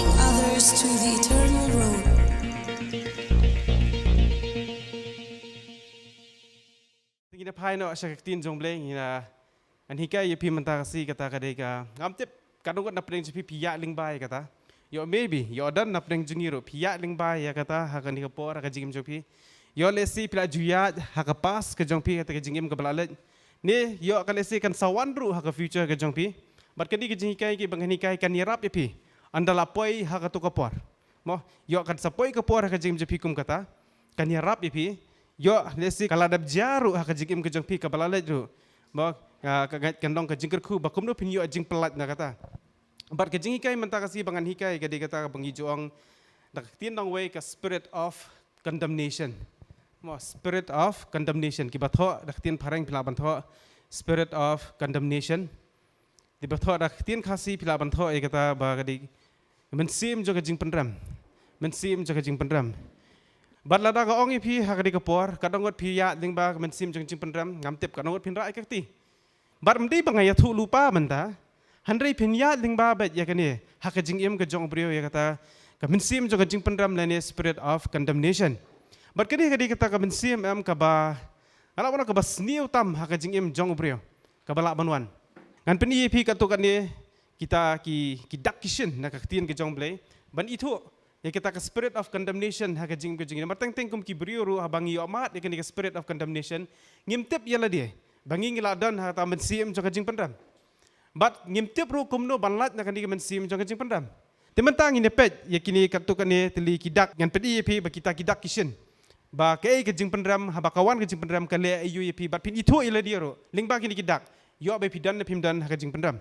guiding others to the eternal road. Tingin pai no sa kaktin jong bleng ina anhika yepi mentasi kata kadeka ngamtip kadang na preng jepi piya lingbai kata yo maybe yo dan na preng jungiro piya lingbai ya kata hakan ni kapor ka jingim jopi yo lesi pila juya hakapas ke jongpi kata ke jingim ke balalet ni yo akan lesi kan sawandru haka future ke jongpi bat kadi ke jingkai ke banghanikai kan yarap yepi andala poi haka tu kapor mo yo akan sapoi kapor haka jingim jopi kum kata kan yarap yepi yo lesi kala dab jaru haka jingim ke jongpi ke balalet ru mo kandong ke jingker ku bakum no pinyo jing pelat na kata bat ke jingkai mentah kasi bangan hikai kadi kata bangi joong dak tiendong way ka spirit of condemnation mo spirit of condemnation ki batho dak tien pareng pila bantho spirit of condemnation di batho dak tien kasi pila bantho e kata ba kadi mensim jo ke jing penram mensim jo ke jing penram bat lada ka ong ipi hakadi kapor kadongot pi ya ding ba mensim jo ke jing penram ngamtip kadongot pin ra ekti bat mdi bangaya thu lupa menta handrei pin ya ding ba bet ya kani hakajing im ke jong brio ya kata ka mensim jo ke jing penram lane spirit of condemnation bat kadi kata ka mensim am ka ba ala wana ka ba sniu tam hakajing im jong brio ka bala banwan ngan pin ipi ka to kan ni kita ki dak kishin na ka tien ke jong blai ban itu ya kita ke spirit of condemnation hakajing ke jing mateng teng kum ki brio ru habangi amat ya kani ke spirit of condemnation ngimtip ya la dia bangi ngiladan hata mensim jo kajing pendam bat ngimtip ru kumno banlat na kani mensim jo kajing pendam tementang ini pet ya kini katukan ni teli kidak ngan pedi yepi ba kita kidak kishin ba kei kajing pendam haba kawan kajing pendam kale ayu yepi bat pin itu ila dia ru lingba kini kidak yo be pidan na pimdan kajing pendam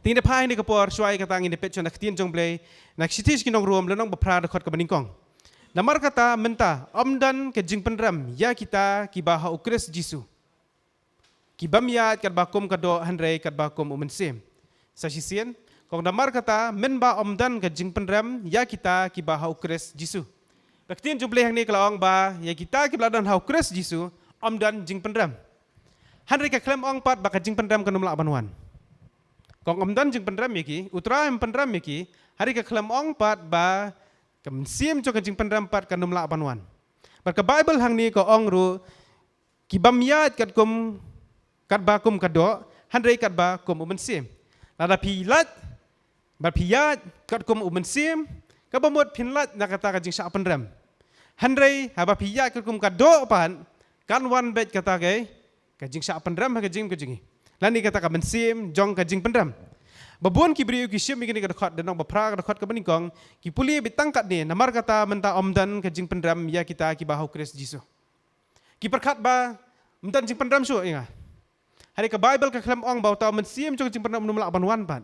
tingde pai ni kapor suai katang ini pet chon tien jong blai nak sitis kinong ruam lenong bapra dekat ke beningkong namar kata menta omdan kajing pendam ya kita kibaha ukris jisu kibamyat kat bakum kado handrei kat bakum umensim sasisian kong damar kata menba omdan ke jing penram ya kita ki ba hau kres jisu baktin juble hang ni kalawang ba ya kita ki bladan hau kres jisu omdan jing penram handrei ka klem ong pat ba ka jing penram kanum la banwan kong omdan jing penram yaki utra em penram yaki hari ka klem ong pat ba ka mensim jo ka jing penram pat kanum la banwan ba ka bible hang ni ko ong ru kibamyat kat kum kat bakum kado handrei kat bakum umensim lada pilat bar piyat kat kum umensim ka bamot pinlat na kata ka jing sa penram handrei haba piyat kat kum kado pan kan wan bet kata ke ka jing sa penram ka jing lani kata ka mensim jong ka jing penram babon ki briu ki sim igini ka khot denong bapra ka khot ka beningkong ki puli bitang kat ni namar kata menta omdan ka jing penram ya kita ki bahau kris jisu ki perkat ba mentan jing penram su inga hari ke Bible ke kelam ong bau tau mensim jong jing pernah menumlak banwan pan.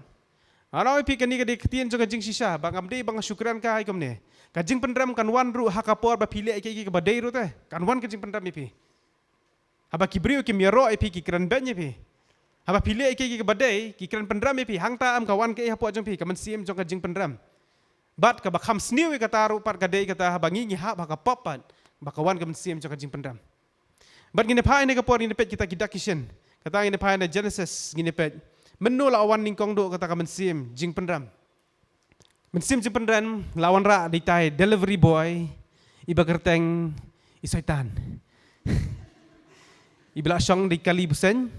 Ano ipi kani ke diktian jong jing sisa bang amdi bang syukran ka ikom ne. Kajing pendram kan wan ru hakapor ba pile iki ke badai ru teh. Kan wan kajing pendram ipi. Haba kibriu ki miero ipi ki kran ben ipi. Haba pile iki ke badai ki kran pendram ipi hangta am kawan ke hapo jong pi ka mensim jong kajing pendram. Bat ka bakham sniu ka taru par kadai kata habangi ngi ha ba ka popan ba kawan ka mensim jong kajing pendram. Bat gini pa ini ka por ini pet kita kidak kishen. Kata ini pai na Genesis gini pet menu lawan ningkong do kata ka mensim jing pendram mensim jing pendram lawan ra ditai delivery boy iba kerteng isoitan ibla syong di kali busen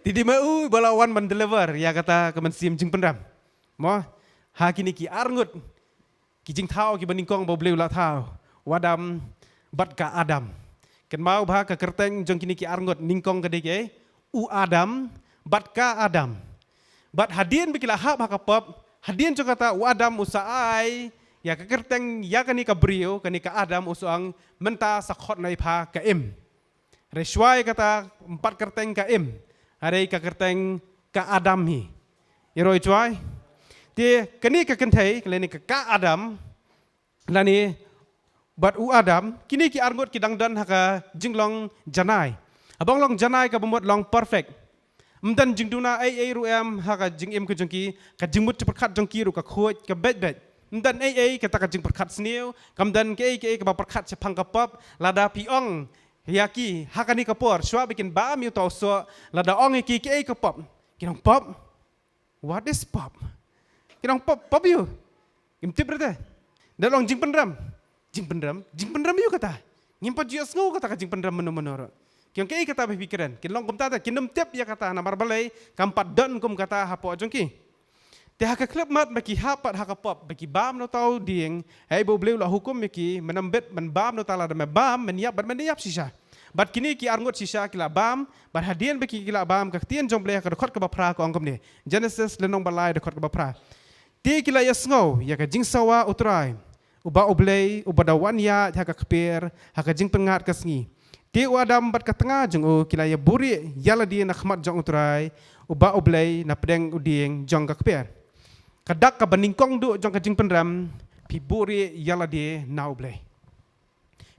tidi mau balawan mendeliver ya kata ka mensim jing pendram mo ha kini ki arngut ki jing thau ki beningkong bo bleu la thau wadam bat ka adam ken mau bah ka kerteng jong kini ki arngot ningkong ka deke u adam bat ka adam bat hadien bikila ha bah ka pop hadien jo kata u adam usaai ya ka kerteng ya kani ka brio kani ka adam usuang menta sakhot nai pha ka im reswai kata empat kerteng ka im hari ka kerteng ka adam hi yeroi chwai ti kani ka kenthai kleni ka adam lani bat u adam kini ki arngot ki dangdan haka jinglong janai abang long janai ka bumot long perfect mdan jingduna ai ru em haka jing em ku jongki ka jingmut perkhat jongki ru ka khoj ka bet mdan ai kata ka jing perkhat sniu kamdan ke ka ba perkhat se phang ka pop lada piong yaki hakani ka por swa bikin ba mi to so lada ong ki ka pop kinong pop What is pop? Kinong pop you. Imtip berarti. Dalong jing pendram. Jing pendram you kata. Ngimpat jias ngau kata jing pendram menur. Kiong kei kata berpikiran. Kinong kum tata kinum tiap ya kata namar balai kampat dan kum kata hapo jongki. Te haka klub mat bagi hapat haka pop bagi bam no tau ding. Hai bo bleu la hukum miki menembet men bam no tala da bam meniap bat meniap sisa. Bat kini ki arngot sisa kila bam, bat hadian beki kila bam kaktian jong bleh ka dekot ka bapra ko angkom ni. Genesis lenong balai dekot ka bapra. Ti kila yasngau ya ka jing sawa utrai. Uba oblei ubadawan ya haka kepir haka jing pengat kasngi. Ti wadam bat ka tengah jong kila ya buri yala di nakmat jong utrai. Uba oblei na pedeng uding jong ka kepir. Kadak ka baningkong du jong ka jing pendram pi buri yala di na oblei.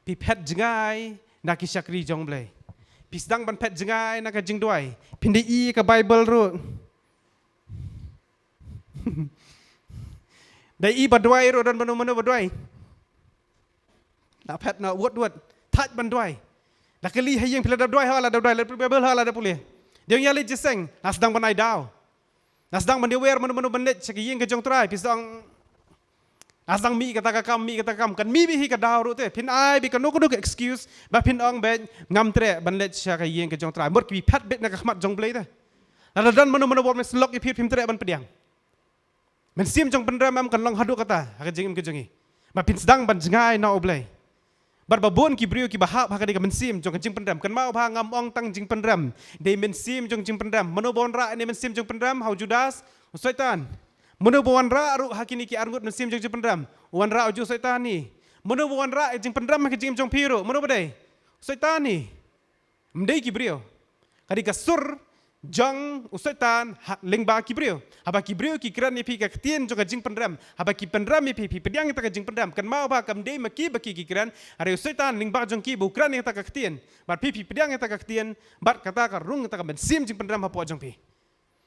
Pi pet jengai nak syakri jong blai. Pisdang ban pet jengai nak jing duai. Pindai ke Bible ru. Dai baduai ru dan manu baduai. Nak pet nak wot. Taj banduai. Nak keli hayang pila duai hala duai le Bible hala da pulih. Dia yang le jeseng nasdang banai dau. Nasdang ban dewer manu bandet sakiyeng ke jong trai pisdang asang mi kata kam kan mi bihi ka daw rute pin ai bi kan no excuse ba pin ong ben ngam tre ban let sha ka yeng ka jong trai mot ki phat bet na ka khmat jong blei ta la dan mano bot mes lok i pim tre ban pediang men sim jong pendram am kan long hadu kata ha ka jeng im ke jongi ba pin sedang ban jengai no blei bar ba bon ki brio ki ba ha ka de ka men sim jong ka jeng pendram kan mau ba ngam ong tang jeng pendram de men sim jong jeng pendram mano bon ra ne men sim jong pendram hau judas syaitan. Menu bawan ra ru hakini ki arngut mesim jeng pendram. Wan ra uju syaitan ni. Menu bawan ra jeng pendram ke jeng jong piru. Menu badai. Syaitan ni. Mdei ki brio. Kadi ka sur jang syaitan lengba ki brio. Haba ki brio ki kran ni pi ka ketien jong jeng pendram. Haba ki pendram ni pi pediang ta ka jeng pendram. Kan mau ba kam dei maki baki ki kran. Are syaitan lengba jong ki bu kran ni ta ka ketien. Bat pi pediang ta ka ketien. Bat kata ka rung ta ka mesim jeng pendram hapo jong pi.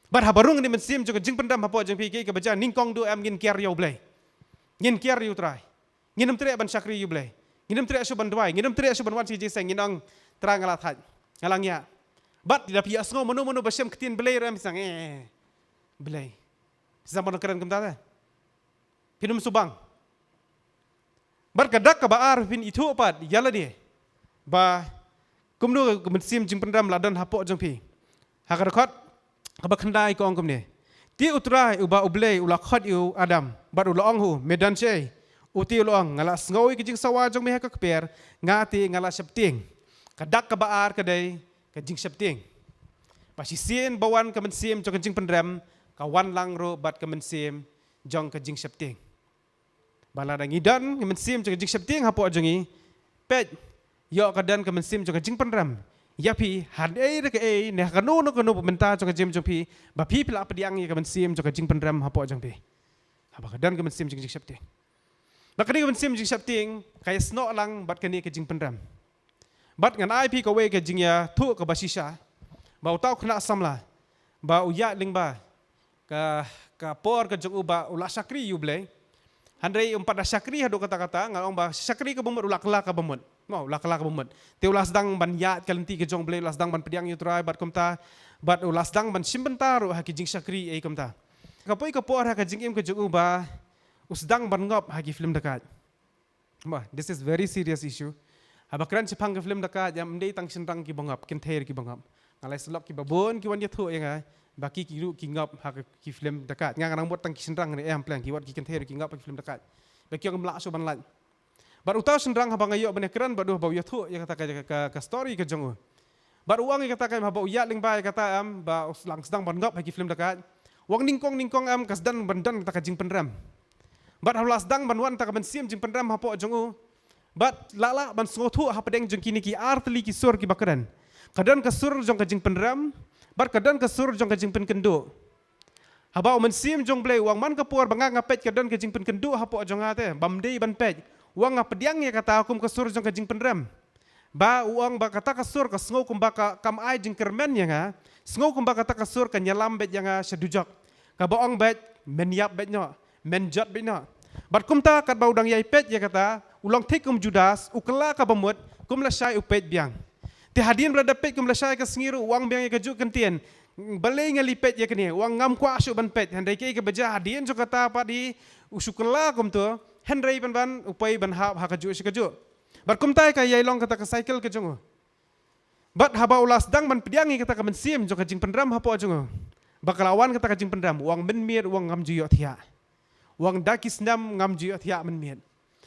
Bar habarung ni mensim juga jing pendam hapo jeng pi ke baca ningkong du am ngin kiar yo blai. Ngin kiar yo trai. Nginam tre ban sakri yo blai. Nginam tre asu ban duai, nginam tre asu ban wan si jeng nginang terang alat haj. Ngalangnya. Bat tidak pias ngo menu basem ketien blai ram sang blai. Zaman keren kem ta. Pinum subang. Bar kadak ka baar pin itu opat yala dia. Ba kumnu mensim jing pendam ladan hapo jeng pi. Hakadakot kabakhandai ko angkom ni. Ti utrai uba ublei ula khot yu Adam. Bat ula ong hu medan chei. Uti ula ong ngala ngoi ki jing sawa jong meha ka kper ngati ngala septing. Kadak ka baar kadai ka jing septing. Pasisien bawan ka mensim jong jing pendram kawan lang ro bat ka mensim jong ka jing septing. Bala dang idan ka mensim jong jing septing hapo jongi pet yo kadan ka mensim jong jing pendram. Ya pi hadai de ke ne kanu pementa jong jim jong pi ba pi pila pediang ya ka mensim jong jing pendram hapo jong pi. Haba kadan ka mensim jing septing. Ba kani ka mensim jing septing kaya sno lang bat kani ka jing pendram. Bat ngan ai pi ka we ka jing ya thu ka basisha. Ba utau kena samla. Ba uya ling ba ka por ka jong uba ula sakri yu blai. Handai umpat sakri hadu kata-kata ngalong ba sakri ka bumut ula kala ka bumut. Mau lakala ka bumut. Te ulas dang ban yat kalenti ke jong blai ulas dang ban pediang yu trai bat kumta bat ulas dang ban simbentar haki jing sakri ai kumta. Kapoi ka por haka jing im ke jong uba usdang ban ngop haki film dekat. Bah, this is very serious issue. Habakran cipang ke film dekat yang mendei tang sendang ki bangap kin thair ki bangap. Ngalai selok ki babon ki wan ya thu yang baki ki ru ki ngop haka ki film dekat. Ngang buat tang ki sendang ni am plan ki wat ki kin thair ki ngop ki film dekat. Baki yang melak so ban lan. Bar utau sendrang habang ayo benekeran baduh bau yathu ya kata ka story ke jong. Bar uang ya kata ka habau ya ling bai kata am ba lang sedang ban ngop haki film dekat. Wang ningkong am kasdan bandan kata ka jing pendram. Bar halas dang ban wan ta ka bensim jing pendram hapo jong. Bat lala ban sngothu ha pedeng jong kini ki artli ki sur ki bakaran. Kadan ka sur jong ka jing pendram, bar kadan ka sur jong ka jing penkendo. Habau mensim jong blai wang man ka puar banga ngapet kadan ka jing penkendo hapo jong ate bamdei ban pej. Uang ngapediang ya kata akum kasur jong kajing pendram. Ba uang ba kata kasur ka sngau kum ba ka kam ai jing kermen ya nga. Sngau kum ba kata kasur ka nyalam bet yang sedujak. Ka baong bet menyap bet nyo, menjot bet nyo. Bat kum ta kat ba udang yai pet ya kata ulang tik kum Judas ukela ka bamut kum la syai upet biang. Ti hadin berada pet kum la syai ka sengiru uang biang ya kaju kentien. balay nga lipet ya kani wang ngam kwa syu ban pet handai ke baja hadien jo kata pa di usukla kum to handai ban upai ban ha kaju sikaju bar kum tai ka yai long kata ka cycle ke jongo bat haba ulas dang ban pediangi kata ka ban sim jo ka jing pendram hapo jongo bakalawan kata ka jing pendram wang men mir wang ngam ju yo thia wang dakis nam ngam ju yo thia men mir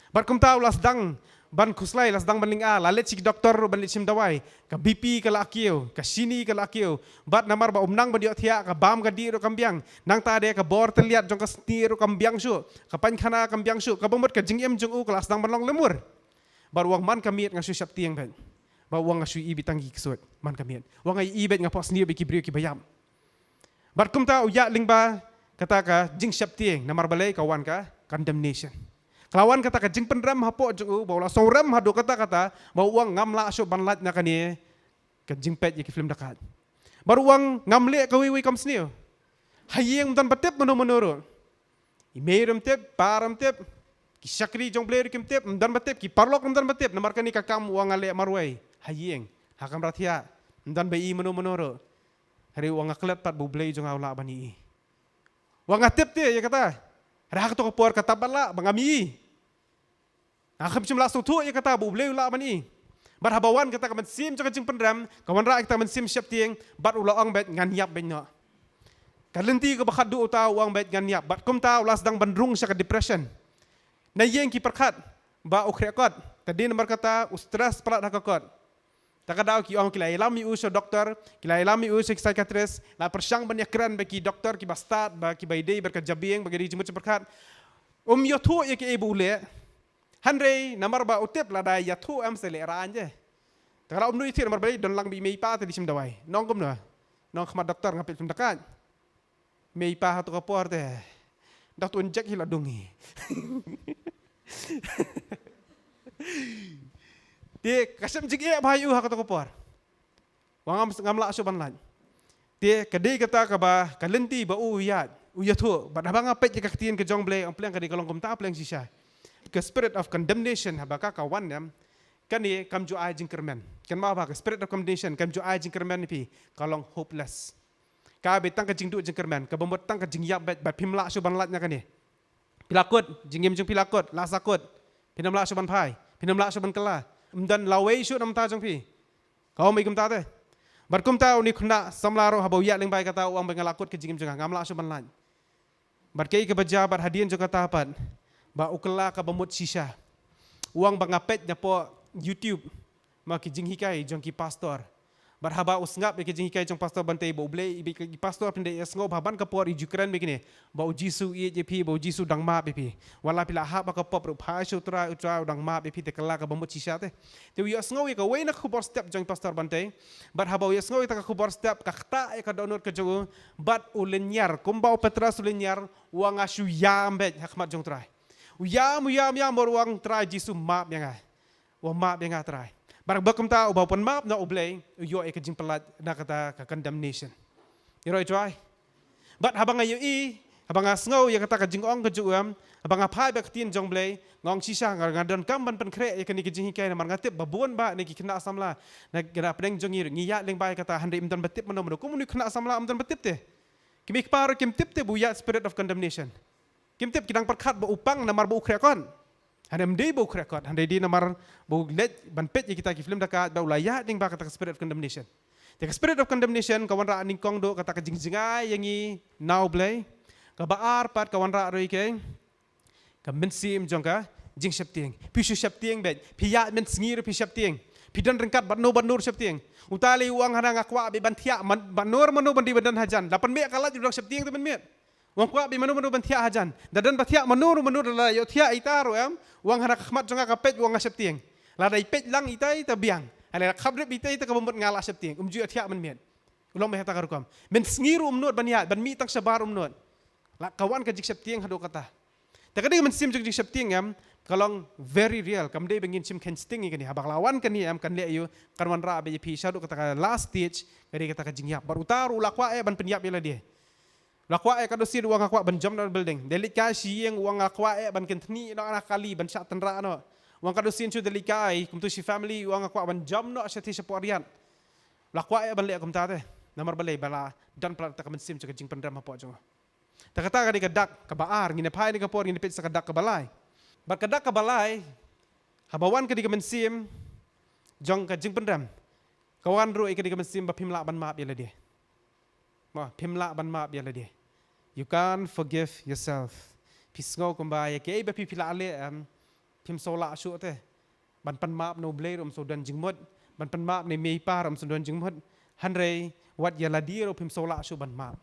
bar kum ta ulas dang ban kuslai las dang ban ling a lalet sik doktor ban licim dawai ka BP ka lakio ka sini ka lakio bat namar ba umnang ban dio thia ka bam ka di ro kambiang nang ta de ka bor teliat jong ka sti ro kambiang su ka pan khana kambiang su ka bomot ka jingem jong u kelas dang ban long lemur bar wang man kamiet ngasu sap tieng ben ba wang ngasu i bitangi ksut man kamiet wang ai i bet ngapos ni be ki brio ki bayam bar kum ta uya ling ba kata ka jing sap tieng namar balai kawan ka condemnation Kelawan kata ka jing pendram hapo ju baula sorem hadu kata bau uang ngam la syo banlat na kani ka jing pet ye ki film dakat. Baru uang ngam le ka wi kam snio. Hayeng dan batep menoro. Imerum tep param tep ki sakri jong bler kim tep dan batep ki parlok dan batep namar kani ka kam uang ale marwai. Hayeng hakam rathia dan bai menoro. Hari uang aklet pat bu blei jong aula bani. Uang atep te ye kata. Rak to kapor kata bala bangami. Akham cim langsung tu ia kata bu boleh ulah mani. Bar habawan kata kaman sim cakap jing pendram, kawan rak kita mensim siap tieng, bat ulah ang bet ngan yap benyo. Kalenti ke bakat du utau uang bet ngan yap, bat kum tau las dang bandrung syak depression. Na yeng ki perkat ba ukrekot, tadi nomor kata ustres pelat hakakot. Takadau ki ong kilai lami uso doktor, kilai lami uso psikiatris, la persyang banyak keren bagi doktor ki bastat, bagi baidei berkejabieng bagi dijemut seperkat. Yo tu ia ki ibu le. Handai namar ba utip lada ya tu am selera anje. Kalau nu itu namar balik don lang bi mei pa tadi sim dawai. Nong kum no. Nong khmat doktor ngapit sim dekat. Mei pa hatu kapor teh. Dak tu injek hila dungi. Dia kasem jik ia bayu hak tu kapor. Wang ngam la suban lan. Dia kedai kata ka ba kalenti ba uyat. Uyat tu ba abang apet jika ketien ke jong ble ampleng kadai kalong kum ta ampleng sisa. Ke spirit of condemnation habaka kawan yam kani kam ju ai jingkermen kan ma ba spirit of condemnation kam ju ai jingkermen ni pi kalong hopeless ka betang ka jingdu jingkermen ka bomot tang ka jingyap bat pimla su banlat nya kani pilakut jingem jung pilakut lasakut pinamla su ban pai pinamla su ban kala dan lawei su nam ta jong pi kau mai kum ta te bar kum ta ni khna samlaro habau ya leng bai kata uang bengalakut ke jingem jung ngamla su ban lan bar kei ke baja bar hadian jo kata pat ba ukela ka bamut sisa uang bangapet nya po YouTube ma ki jing hikai jong ki pastor barhaba usngap ki jing hikai jong pastor bantai bo ble ibi ki pastor pinde esngo baban ka por Ukraine begini ba jisu i je pi ba jisu dang ma pi wala pila ha ba ka pop ru pha sutra utra dang ma pi te kala ka bamut sisa te yo esngo ka we na khubor step jong pastor bantai barhaba yo esngo ta ka khubor step ka khta ka download ka jogo bat ulenyar kumbau petras ulenyar uang asu yambet hakmat jong trai uyam boruang try jisu map yang ai wa map yang try barang bakum ta ubau pon map na ublei yo e kajing pelat na kata ka condemnation iroi try but habang ayo i habang asngau ya kata kajing ong kajuam habang apai bak tin jong blei ngong sisa ngadon kamban pen kre ya kani kajing hikai na marngatip babun ba ni kena samla na gera pedeng jongir ngiya leng bai kata handai imtan betip mano kumu ni kena samla imtan betip te kimik par kim tip te buya spirit of condemnation Kim tip kidang perkat ba upang namar ba ukrekon. Handai mdei ba ukrekon, handai di namar ba let ban pet ye kita ki film dekat ba ulaya ding ba kata spirit of condemnation. Te spirit of condemnation kawan ra ning kong do kata ka jingjingai yangi now blay. Ka baar pat kawan ra roi ke. Ka mensim jongka jing septieng. Pisu septieng bet. Piya men sngir pi septieng. Pidan rengkat bat no septieng. Utali uang hana ngakwa be bantia banur manu bandi badan hajan. 8 me kalat judok septieng tu ben me. Wang kuat bi manu bantia hajan. Dan batia manu la yo tia itaro am. Wang hana khmat jonga kapet wang septieng. La dai pet lang itai tabiang. Ala khabrep itai ta kabomot ngala septieng. Umju tia men met. Ulom heta karukam. Men sngiru umnut baniat ban mi tang sabar umnut. La kawan ka jik septieng hado kata. Takade men sim jik septieng am kalong very real. Kamde bengin sim ken sting ikani habak lawan kan ni am kan le yo karwan ra be pi shadu kata last stage kade kata ka jingyap. Baru taru lakwa ban penyap bela dia. Lakwa kado sir uang akwa ban jam na building. Delik ka sieng uang akwa ban kentni no anak kali ban sat tenra no. Uang kado sin chu delik kai kum tu si family uang akwa ban jam no asati seporian. Lakwa ban le kum tate. namar balai bala dan plat tak mensim jaga jing pendram apa jonga tak kata ka dak ka baar ngine pai ni ka por ngine pit sa dak ka balai bat ka dak ka balai habawan ka di ka mensim jong ka jing pendram kawan ru ka di ka mensim ba pimla ban maap yala dia ma pimla ban maap yala dia you can't forgive yourself pisngau kembaya ke ba pipila ale pim sola syu te ban pan maap no blade so dan jingmod ban pan maap ne mei par so dan jingmod hanrei wat yala dia ro pim sola syu ban maap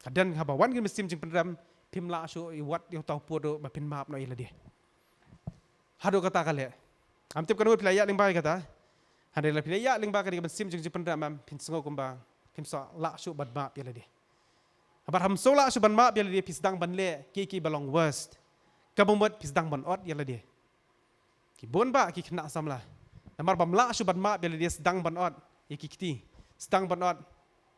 kadan habawan kan mesim jing pendam pim la syu wat yo tau podo ba pin maap no yala dia hado kata kale am tip kan pilaya ling bai kata hanrei la pilaya ling ba ka di mesim jing pendam pin sngo kumba pim so la syu ban maap yala dia abar ham sola syu ban maap yala dia pisdang ban le ki balong worst kabumot pisdang ban ot yala dia ki bon ba ki kena samla namar bamla syu ban maap yala dia sedang ban ot iki kiti sedang ban ot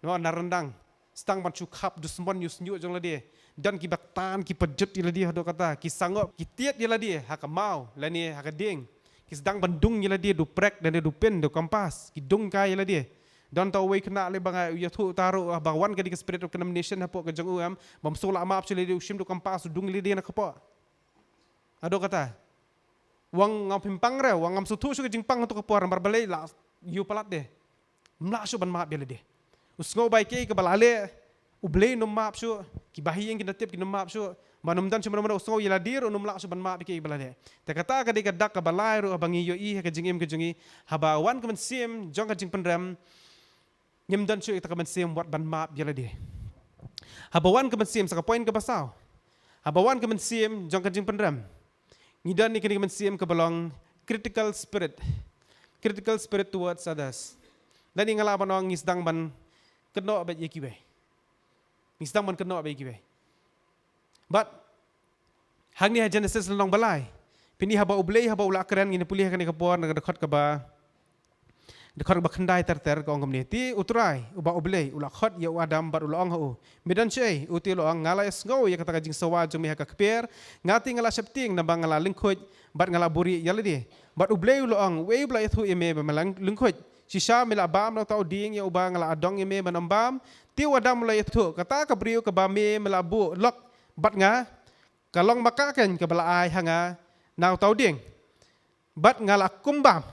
no narendang sedang ban cukap dusmon yus nyu jong la dia dan ki baktan ki pejut yala dia do kata ki sangop ki tiet yala dia haka mau la ni haka ding ki sedang bandung yala dia du prek dan dia du pen du kompas ki dung kai yala dia dan tau wei kena le bang ya thu taru bawan ka di spirit of condemnation hapo ka jong uam bam sola maap chile dia usim du kompas dung li dia na kapo ado kata wang ngam pimpang re wang ngam sutu su jingpang to kapor mar balai la yu palat de mla su ban maap yala de usngo bai ke balale ublei no maap su ki bahi yang kita tip ki no maap su manum dan cuma usngo yala dir no mla su ban maap ke balale te kata ka de ka dak ka balai ro abangi yo i ka jingim ka jingi habawan ka mensim jong ka jing pendram nyem dan su ka mensim wat ban maap yala de habawan ka mensim sa ka point ka basau habawan ka mensim jong ka jing pendram ngidan ni kini mensim ke belong critical spirit towards others. Dan ingala banong ngisdang ban keno bet yekiwe. Ngisdang ban keno bet yekiwe. But hang ni Genesis long balai. Pini haba ublei haba ulak keren ngini pulih kani kapor na dekat ke ba dekat ba kendai ter ka ongom ni ti utrai uba ublei ulak khot ya Adam bar ulong ho. Medan chei uti loang ngala esngau ya kata jing sawa jumi haka kper ngati ngala septing na bang ngala lingkhoj bat ngala buri yala di bat ublei loang wei bla itu eme malang lingkhoj sisa mila bam no tau ding ya uba ngala adong eme manambam ti wadam la itu kata ka briu ka ba me mela bu lok bat nga kalong makaken ka bala ai hanga nau tau ding bat ngala kumbam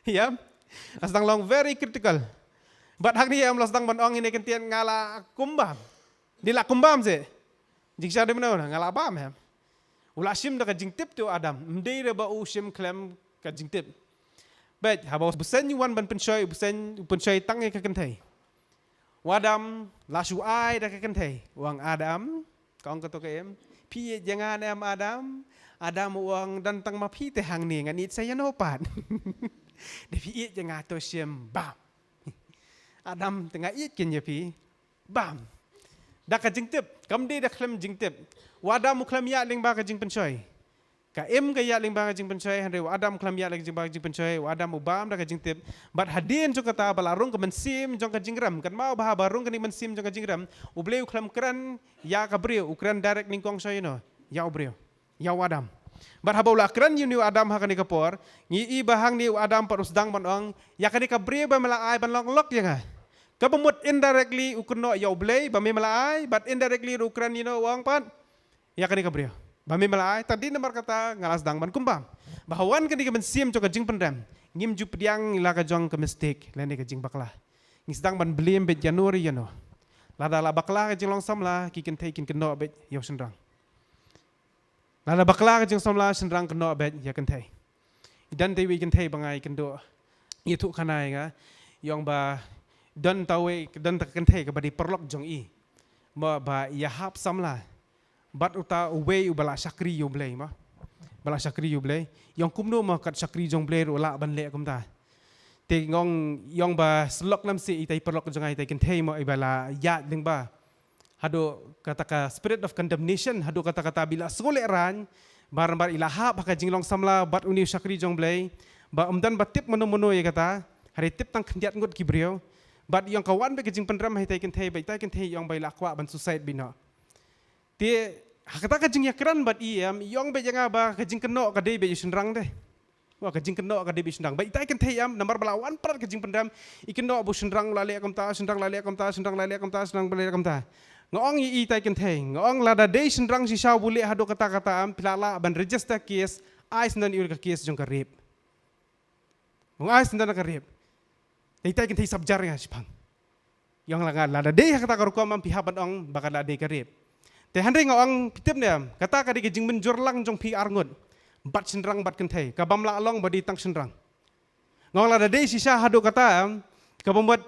ya asdang long very critical but hak ni am lasdang ban ong ini kentian ngala kumbam dila kumbam se jiksa de mena ngala bam hem ula sim da jing tip tu Adam mdei de ba u sim klem ka jing tip bet haba busen yuan ban penchoi busen penchoi tang ka kentai wadam lasu ai da ka kentai wang Adam kong ka to kem pi jangan am Adam uang dan tang ma pi te hang ni nganit saya no pat Depi it jangan to sim bam. Adam tengah it ken ya pi bam. Dak ka jingtip, kam de dak klem jingtip. Wadam klem ya ling ba ka jing penchoi. Ka em ka ya ling ba ka jing penchoi han re Adam klem ya ling ba ka jing penchoi. Wadam ubam dak ka jingtip. Bat hadin jo kata balarung ka mensim jong ka jingram kan mau bah barung ka ni mensim jong ka jingram. Ubleu klem kran ya ka breu ukran direct ning kong soy no. Ya ubreu. Ya Wadam. Barhabaulah keren yuni Adam hakani kapor ngi bahang ni Adam parus dang banong yakani kabri ba malaay banlong lok yanga kabumut indirectly ukno ya oblay ba me malaay but indirectly ukran wang pat yakani kabri ba me malaay tadi nomor kata ngalas dang ban kumbam bahawan kani ka mensim jo ka jing pendam ngim ju pediang ila ka jong ka mistake lene ka jing bakla ngi sedang ban blim bet Januari yano lada la bakla ka jing long samla ki ken take ken no bet yo sendrang Lada bakla ka jing somla senrang keno bet ya kentai. Dan te wi kentai bangai kendo. Itu kanai nga yong ba dan tawe dan tak kentai ka badi perlok jong i. Ma ba ya hap samla. Bat uta uwe ubala sakri yo blai ma. Bala sakri yo blai. Yong kumno ma kat sakri jong blai ro la ban le kum ta. Te ngong yong ba slok nam si itai perlok jong ai tai kentai mo ibala ya ding ba. Hado kata spirit of condemnation hado kata bila soleran bar ilahap haka jinglong samla bat uni sakri jong blai ba umdan batip menu ya kata hari tip tang kendiat ngut kibriyo bat yang kawan be jing pendram hai tai kentai yang bai lakwa ban suicide bino ti hakata ka jing yakran bat iam yang be janga ba ka jing keno ka dei be yusenrang deh Wah kajing kena ka debi sendrang. Ba itai kan thayam nambar balawan parat kajing pendam ikeno bu sendrang lali akamta sendrang lali akamta sendrang lali akamta sendrang lali akamta. Ngong itai kan thay ngong lada dei sendrang si shaw bule hado kata-kata am pilala ban register case ais nan iur ka case jong ka rape. Ngong ais nan ka rape. Itai kan thay sabjar nga sipang. Yang lada dei kata karuko am pihaban ong bakal lada dei ka rape. Te handai ngong pitip ne kata ka di kajing menjur lang jong pi arngut. Bat sendrang bat kentai, kabam la along badi tang sendrang. Ngong lada dei sisa hado kata, kabam buat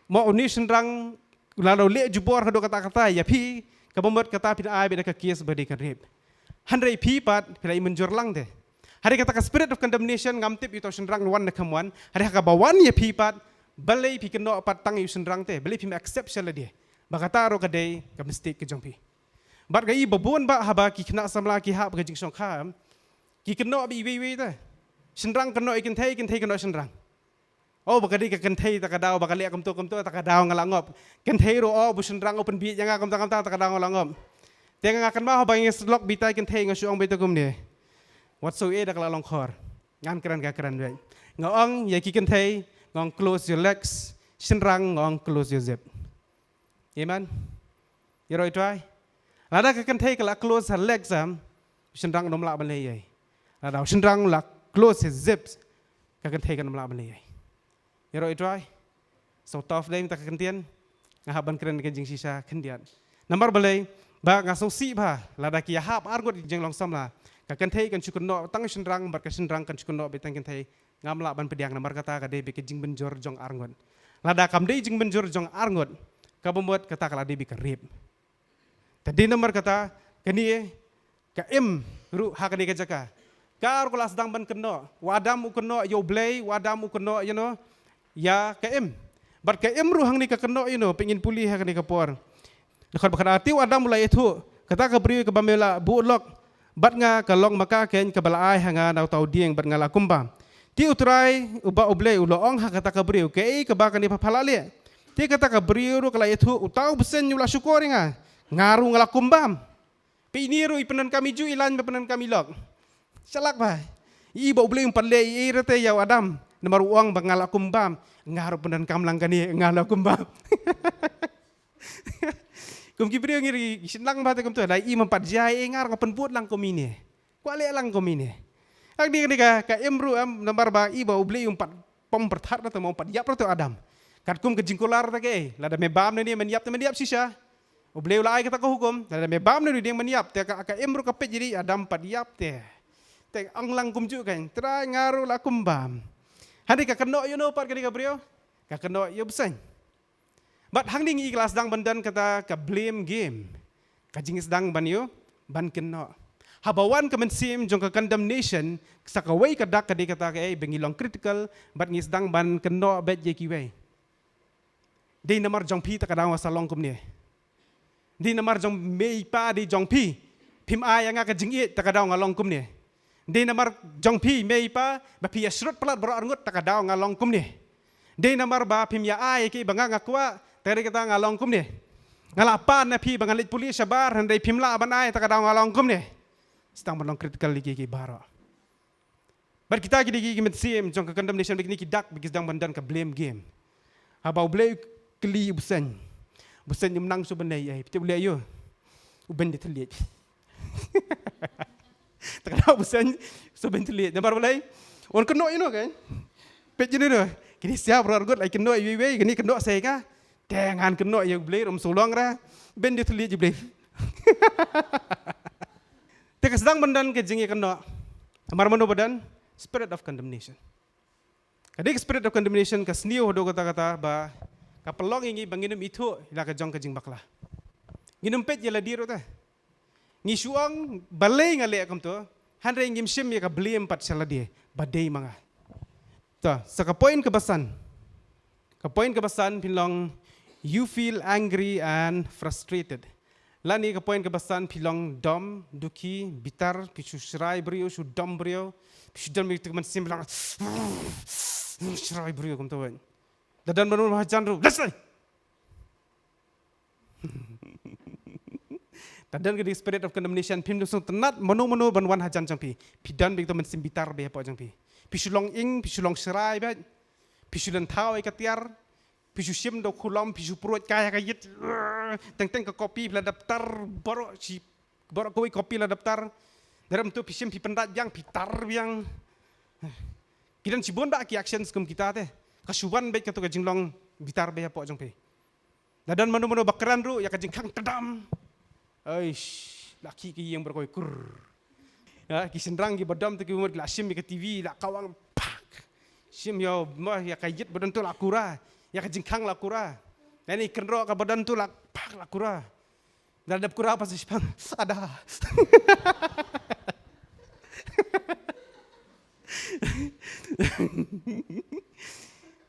mau uni sendrang lalu le jubor hado kata ya pi, kabam buat kata pina ai beda kias badi kan rape. Handai pi pat pina menjur lang deh. Hari kata spirit of condemnation ngamtip itu sendrang wan nekamuan, hari kabawan ya pi pat balai pi keno pat tang yu sendrang teh, balai pi accept sela dia. Bakata ro kadai ka mistake ke jong pi. Bat gai babun ba haba ki kena samla ki ha ba jing song kham. Ki kena bi wi ta. Sendrang kena ikin thai kena sendrang. Oh bakadi ka kenthai ta kadao bakali kam to ta kadao ngalangop. Kenthai ro oh bu sendrang open bi yang kam ta kadao ngalangop. Tenga akan ma ba ngis lok bi ta kenthai ngasuang beto kum ni. Whatsoever kala long khor. Ngan kran ka kran bai. Ngong ya ki kenthai ngong close your legs. Sendrang ngong close your zip. Amen. You right try. Lada ka kenthai kala close her legs am. Sendrang nom la ban le yai. Lada sendrang la close his zips. Ka kenthai kan nom la ban le yai. You right try. So tough day ta kentian. Ngahaban keren ke jing sisa kendian. Nambar balai ba ngasong si ba lada ki hap argot jeng long samla. Ka kenthai kan cukun no tang sendrang bar ka sendrang kan cukun no betang kenthai ngamla ban pediang nambar kata ka de be ke jing benjor jong arngot. Lada kam de jing benjor jong arngot. Ka bombuat kata kala de be ka rip. Tadi nambar kata kani ka im ru ha ka de ka jaka. Kar kula sedang ban keno wadam u keno yo blay wadam u keno you know ya ka im. Bar ka im ru hang ni ka keno you know pengin pulih ha ka ni ka por. Lekhat bakal ati wadam mulai itu kata ka beri ka bamela bu lok bat nga ka long maka ken ka balai hanga nau tau dieng bat ngala kumba. Ti utrai uba oblay ulo ong ha kata ka beri ke ka ba ka ni papalale. Ti kata ka beri ru kala itu utau besen nyula syukur nga ngaru ngala kumbam. Piniru ipenan kami ju ilan penan kami lok. Salak ba. Iba boleh palle irate ya Adam. Nomor uang bangala kumbam. Ngaru penan kamlang kani ngala kumbam. Kum kibri ngiri sinlang ba te kum tu dai i mempadjai ngar ngapen put lang komine. Kuale lang komine. Ak di ka emru am nomor ba iba boleh umpat pom pertat atau mau padjap tu Adam. Kat kum ke jingkolar ta ke. Lada mebam ni menyiap sisa. Boleh ulai kata ko hukum. Lada mebam ni dia menyiap te ka emru kapet jadi Adam padjap te. Te anglang kumju kan try ngaru la kumbam handi ka keno you know par ka brio ka keno yo besang but hang ding ikhlas dang bandan kata ka blame game ka jingis dang ban yo ban keno habawan ka mensim jong ka condemnation sa ka way ka dak ka di kata ka bengilong critical but ngis dang ban keno bet je ki way di namar jong pi ta ka dang salong kum ni di namar jong mei pa di jong pi pim ay nga ka jingit ta ka dang ngalong kum ni Di namar jong pi mei pa ba pi asrut pelat bro arngut takadaw ngalong kum ni. Di namar ba pim ya ai ki banga ngakwa tari kata ngalong kum ni. Ngalapan na pi bangalit pulis sabar handai pim la ban ai takadaw ngalong kum ni. Sedang menong critical lagi ki baro. Bar kita ki metsim jong ka condemnation begini ki dak bigis dang bandan ka blame game. Habau blame kli busan. Busan yung nang subanay ay piti ulay yo. Uban di telit. Takadaw busan suban telit. Nambar balay. On keno you know kan. Pet you know. Kini siap rargot like keno iwi kini keno saya ka. Tengan keno yang blay rom sulong ra. Ben di telit je blay. Teka sedang bandan ke jingi keno. Amar mano badan spirit of condemnation. Kadik spirit of condemnation ka sniu hodo kata-kata ba kapelong ingi banginum itu ila ka jong ka jing bakla. Nginum pet yala diro ta. Ngisuang balay nga le kam to. Handre ngim sim ya ka blame pat sala die badai mga. Ta sa ka point kebasan. Ka point kebasan pilong you feel angry and frustrated. Lani ka point kebasan pilong dom duki bitar pisu serai brio su dom brio pisu dom itu man sim lang serai brio kam to. Dadan banun mahajan ru. Let's Tadan ke spirit of condemnation pim dusung tenat monu ban wan hajan jangpi pidan bik to men simbitar be po jangpi pisu long ing, pisu long serai bet, pisu dan tau ikatiar, pisu sim do kulam, pisu perut kaya kayit, teng-teng ke kopi la daftar, borok kowe kopi la daftar, dalam tu pisim pi pendat yang pitar yang, kidan cibon ba ki action skum kita teh, kasuban bet katu kajinglong bitar be apa jong pe, dan manu bakaran ru ya kajingkang tedam, aish, laki ki yang berkoi kur. Ya, kisendrang ki badam tu ki umur la sim ke TV la kawang pak. Sim yo mah ya kayit badan tu la kura, ya kajingkang la kura. Dan ikan ro ka badan tu la pak la kura. Dadap kura apa sih pang? Ada.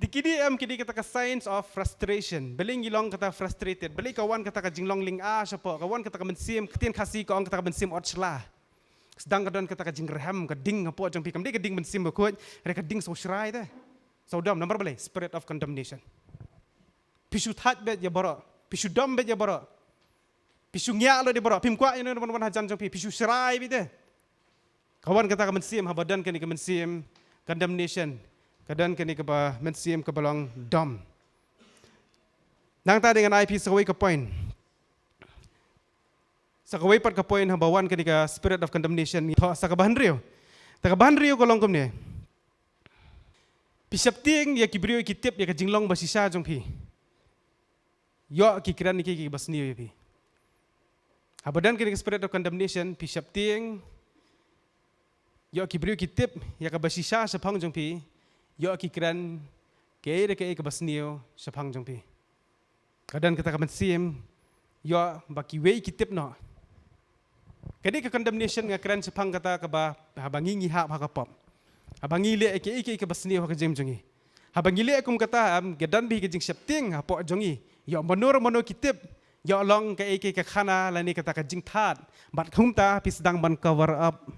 Dikidi kidi kata ka signs of frustration. Beling gilong kata frustrated. Beling kawan kata ka jinglong ling siapa? Kawan kata ka mensim, ketien kasih kawan kata ka mensim otchlah. Sedang kadang kata kajing rehem, kading apa jang pikam dia kading mensim berkuat, mereka kading so serai dah. Saudam nomor boleh spirit of condemnation. Pisu that bet ya borok, pisu dam bet ya borok, pisu nyak lo dia borok, pim kuat ini nomor hajan jang pisu serai bet. Kawan kata mensim, habadan kini ke mensim condemnation, kadang kini ke mensim ke balong dam. Nang tadi dengan IP sekawai ke point. Sakawai pat ka point habawan ketika spirit of condemnation ni sa kabahan rio. Ta kabahan rio ko longkom ni. Pisap ting ya kibrio kitip ya kajinglong basisa jong pi. Yo kikiran ni ki basni yo pi. Habadan ketika spirit of condemnation pisap ting yo kibrio kitip ya kabasisa sa phang jong pi. Yo kikiran ke basni yo sa phang jong pi. Kadang kita kamansim yo baki wei kitip no. Kadi ke condemnation nga keren sepang kata ke ba habangi ngihap hakapop. Habangi le ke basni ho ke jem jongi. Habangi le akum kata gedan bi ke jing septing hapo jongi. Yo monor kitip yo long ke khana lani kata ke jing that. Bat khumta pis sedang ban cover up.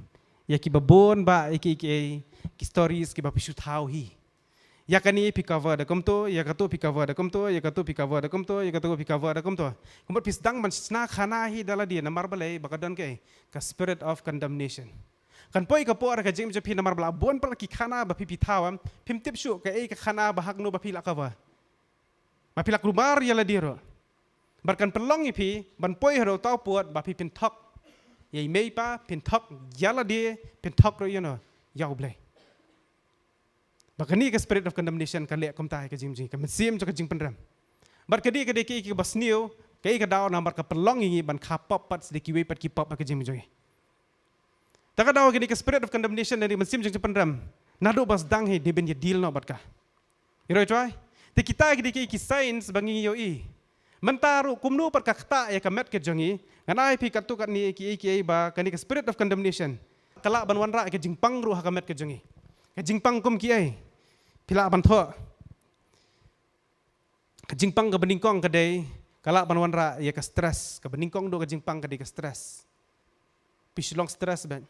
Ya ki babon ba ki stories ki ba pisu thau hi. Ya kani pi cover da komto ya katu pi cover da komto ya katu pi cover da komto ya katu pi cover da komto kumbat pis dang man sna khana hi dala dia namar balai bakadan ke ka spirit of condemnation kan poi ka por ka jim pi namar bala bon par ki khana ba pi thawam pim tip shu ka ka khana ba hak no ba pi la ka ba pi la rumar ya la dia ro barkan pelong pi ban poi ro tau puat ba pi pin thok ye mei pa pin thok ya la dia pin thok ro no yau blai. Bakani ke spirit of condemnation kan lek kom tai ke jing kan mensim jo ke jing penram. Bar kedi ke basniu ke daw nambar ke pelong ingi ban kapop pat sediki we pat ki pop ke jing joy. Taka daw ke spirit of condemnation dari mensim jing penram. Nado bas dang he de ben ye deal no bat ka. Iro try. Te kita ke signs bangi yo i. Mentaru kumnu pat ka kta ya kamet ke jongi. Nganai pi katu kat ni ki ba kan ke spirit of condemnation. Kala ban wanra ke jing pangru ha kamet ke jongi. Ke jing pang kum ki ai. Pila bantu, kejingpang ke beningkong kedai, kalau banwan ra ya ke stres, ke beningkong do kejingpang kedai ke stres, pisulong stres ben,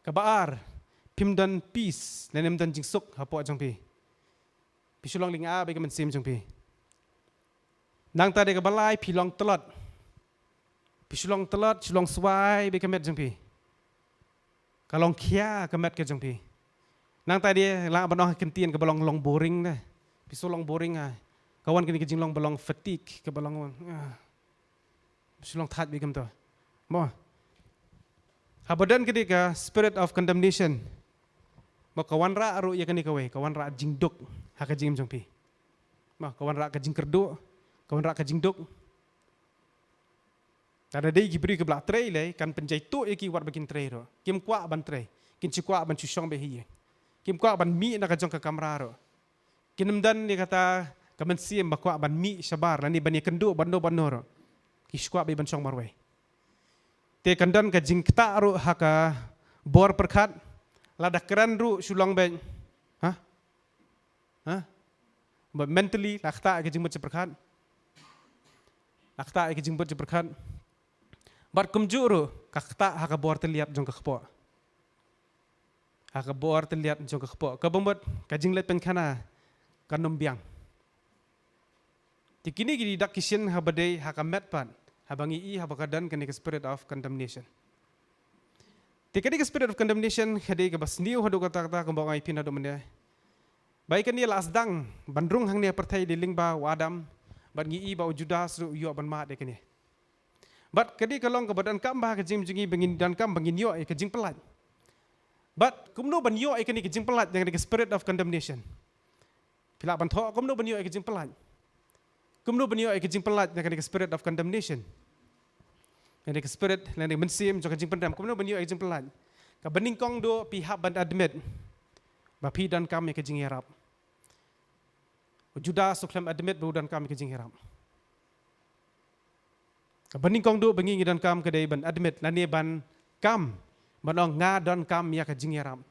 kebaar, pim dan peace, lenem dan jingsuk hapo jang pi, pisulong linga bagi mensim jang pi, nang tadi ke balai pilong telot, pisulong telot, sulong swai bagi kemet jang pi, kalong kia kemet ke jang pi. Nang tadi lah banoh kentien ke balong long boring dah. Pisu long boring ah. Kawan kini kejing long balong fatigue ke balong. Pisu long that bigam tu. Mo. Habadan kini ke spirit of condemnation. Mo kawan ra aru ya kini kawe. Kawan ra jingduk. Haka jingim jong pi. Mo kawan ra kejing kerdu. Kawan ra kejing duk. Ada day gibri ke belak tray le kan penjai tu iki war bakin tray ro. Kim kwa ban tray. Kin ci kwa ban chusong be hiye. Kim kwa ban mi na kajong ke kamera ro. Kinamdan ni kata kamansim bakwa ban mi sabar lani ban kendu bando ro. Kiskwa be ban song marwe. Te kandan ka jingkta ro haka bor perkat lada keran ru sulong be. Ha? But mentally lakta ke jingbut perkat. Lakta ke jingbut perkat. Bar kumjuru kakta haka bor terlihat jong ke kpo. Haka bor terlihat jong ke kpo. Kabombat kajing let penkana kanom biang. Tikini gidi dak kisin habade haka metpan. Habangi i habakadan kene spirit of condemnation. Tika di spirit of condemnation hadi ka basniu hadu kata kembang ai pin hadu mende. Baik ni lasdang bandrung hang ni pertai di lingba wadam ban ngi ba Judas ru yo ban ma de kene. But kadi kalong ke badan kam bah ke jing jingi bengin dan kam bengin yo ke jing pelat. But kumno ban yo ke ni ke jing pelat dengan ke spirit of condemnation. Pila ban tho kumno ban yo ke jing pelat. Kumno ban yo ke jing pelat dengan ke spirit of condemnation. Yang ke spirit yang mensim jo ke jing pendam kumno ban yo ke jing pelat. Ka bening kong do pihak ban admit. Ba pi dan kam ke jing herap. Judas suklam admit bu dan kam ke jing herap. Bening kong do bengi dan kam kedai ban admit lani ban kam banong nga dan kam ya ka jingyaram.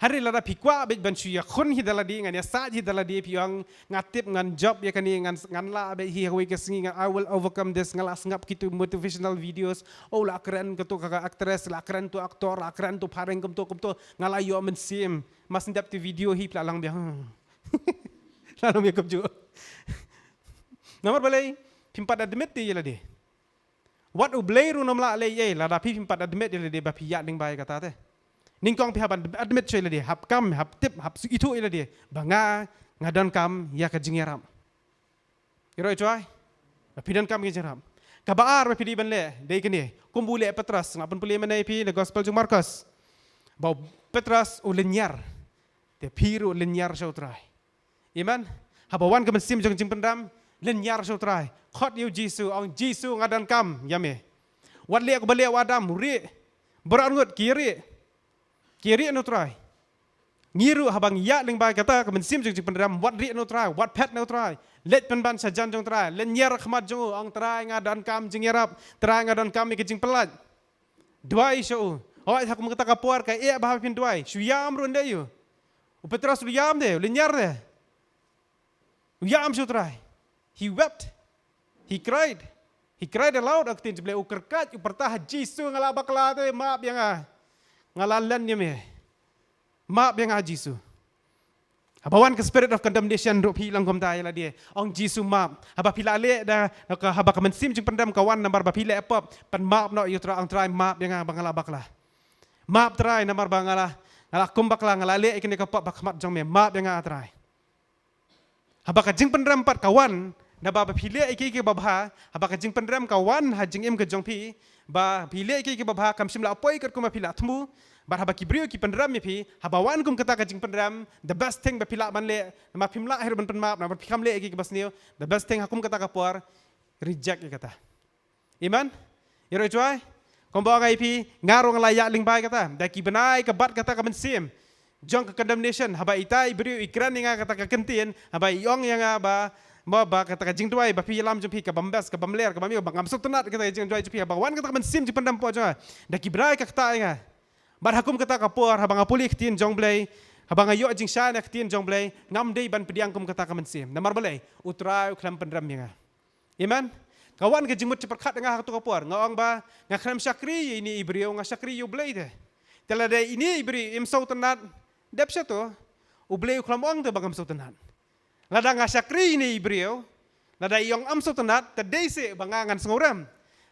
Hari lada pikwa bet ban suya khun hidala di ngan ya sa hidala di piang ngatip ngan job ya kani ngan la be hi hawi kesingi ngan I will overcome this ngalas ngap kitu motivational videos. Oh la keren ketu kakak aktris, la keren tu aktor, la keren tu pareng kum tu ngala yo mensim. Mas ndap tu video hi plalang biang. Lalu ya kepju. Nomor balai pimpat admit ti ya di. What ublay ru namla le ye la da pi pimpat admit ile de ba pi ya ning bai kata te ning kong pi haban admit choi le de hap kam hap tip hap itu ile de banga ngadan kam ya ka jingeram iro choi ba pi dan kam ke jingeram ka baar ba pi di ban le de kene kumbule Petrus ngapun puli menai pi le gospel jung Markus ba Petrus ulenyar te piru lenyar sautrai iman habawan ke mesim jung jing pendam lenyar sautrai khot yu Jisu ong Jisu ngadan kam yame wat le ko bale wadam ri berangut kiri no try ngiru habang ya ling ba kata ke mensim jing pendam wat ri no try wat pet no try let penban sajan jong try lenyer khmat jong ong try ngadan kam jing yarap try ngadan kam ke jing pelat duai show oi aku kata kapuar ka e bah pin duai suyam runde yu Petrus suyam de lenyer de yam show try he wept. He cried aloud aktin jble ukerkat upertah Jisu ngalabak late maaf yang ngalalan ni me maaf yang Jisu habawan ke spirit of condemnation ro hilang kom tai la dia ong Jisu maaf haba pila le da ka haba ka mensim jing pendam kawan nambar ba pila apa pan maaf no yutra ang try maaf yang bangalabak la maaf try nambar bangala ngala kumbak la ngalale ikene ka pa bakmat jong me maaf yang try haba ka jing pendam pat kawan na ba phile iki babha haba ka jing pendram kawan ha jing em ka jong pi ba phile iki babha kam simla apoi kat kuma phila thmu ba haba ki brio ki pendram mi phi haba wan kum kata ka jing pendram the best thing ba phila ban le ma phimla her ban map na phikam le iki basnio the best thing hakum kata ka por reject kata iman yero choi kombo ngai pi ngarong layak ling bai kata da ki benai ka bat kata ka mensim jong ka condemnation haba itai brio ikran nga kata ka kentien haba yong yang ba ba kata jing duai ba pi lam jumpi ka bambas ka bamler ka bami ba ngam sok tenat kata jing duai jumpi ba wan kata mensim jing pendam po ja da ki brai ka kata nga bar hakum kata ka por ha bang apuli ktien jong blai ha bang ayo jing shan ktien jong blai ngam dei ban pediang kum kata ka mensim namar balai utrai klam pendam nga iman kawan ke jimut cepat nga tu ka por ngawang ba nga klam syakri ini ibrio nga syakri yo blai de telada ini ibri im sok tenat dep satu ublai klam ong te bangam sok tenat lada ngasakri ini ibrio lada yong am sotenat tadai se bangangan sengoram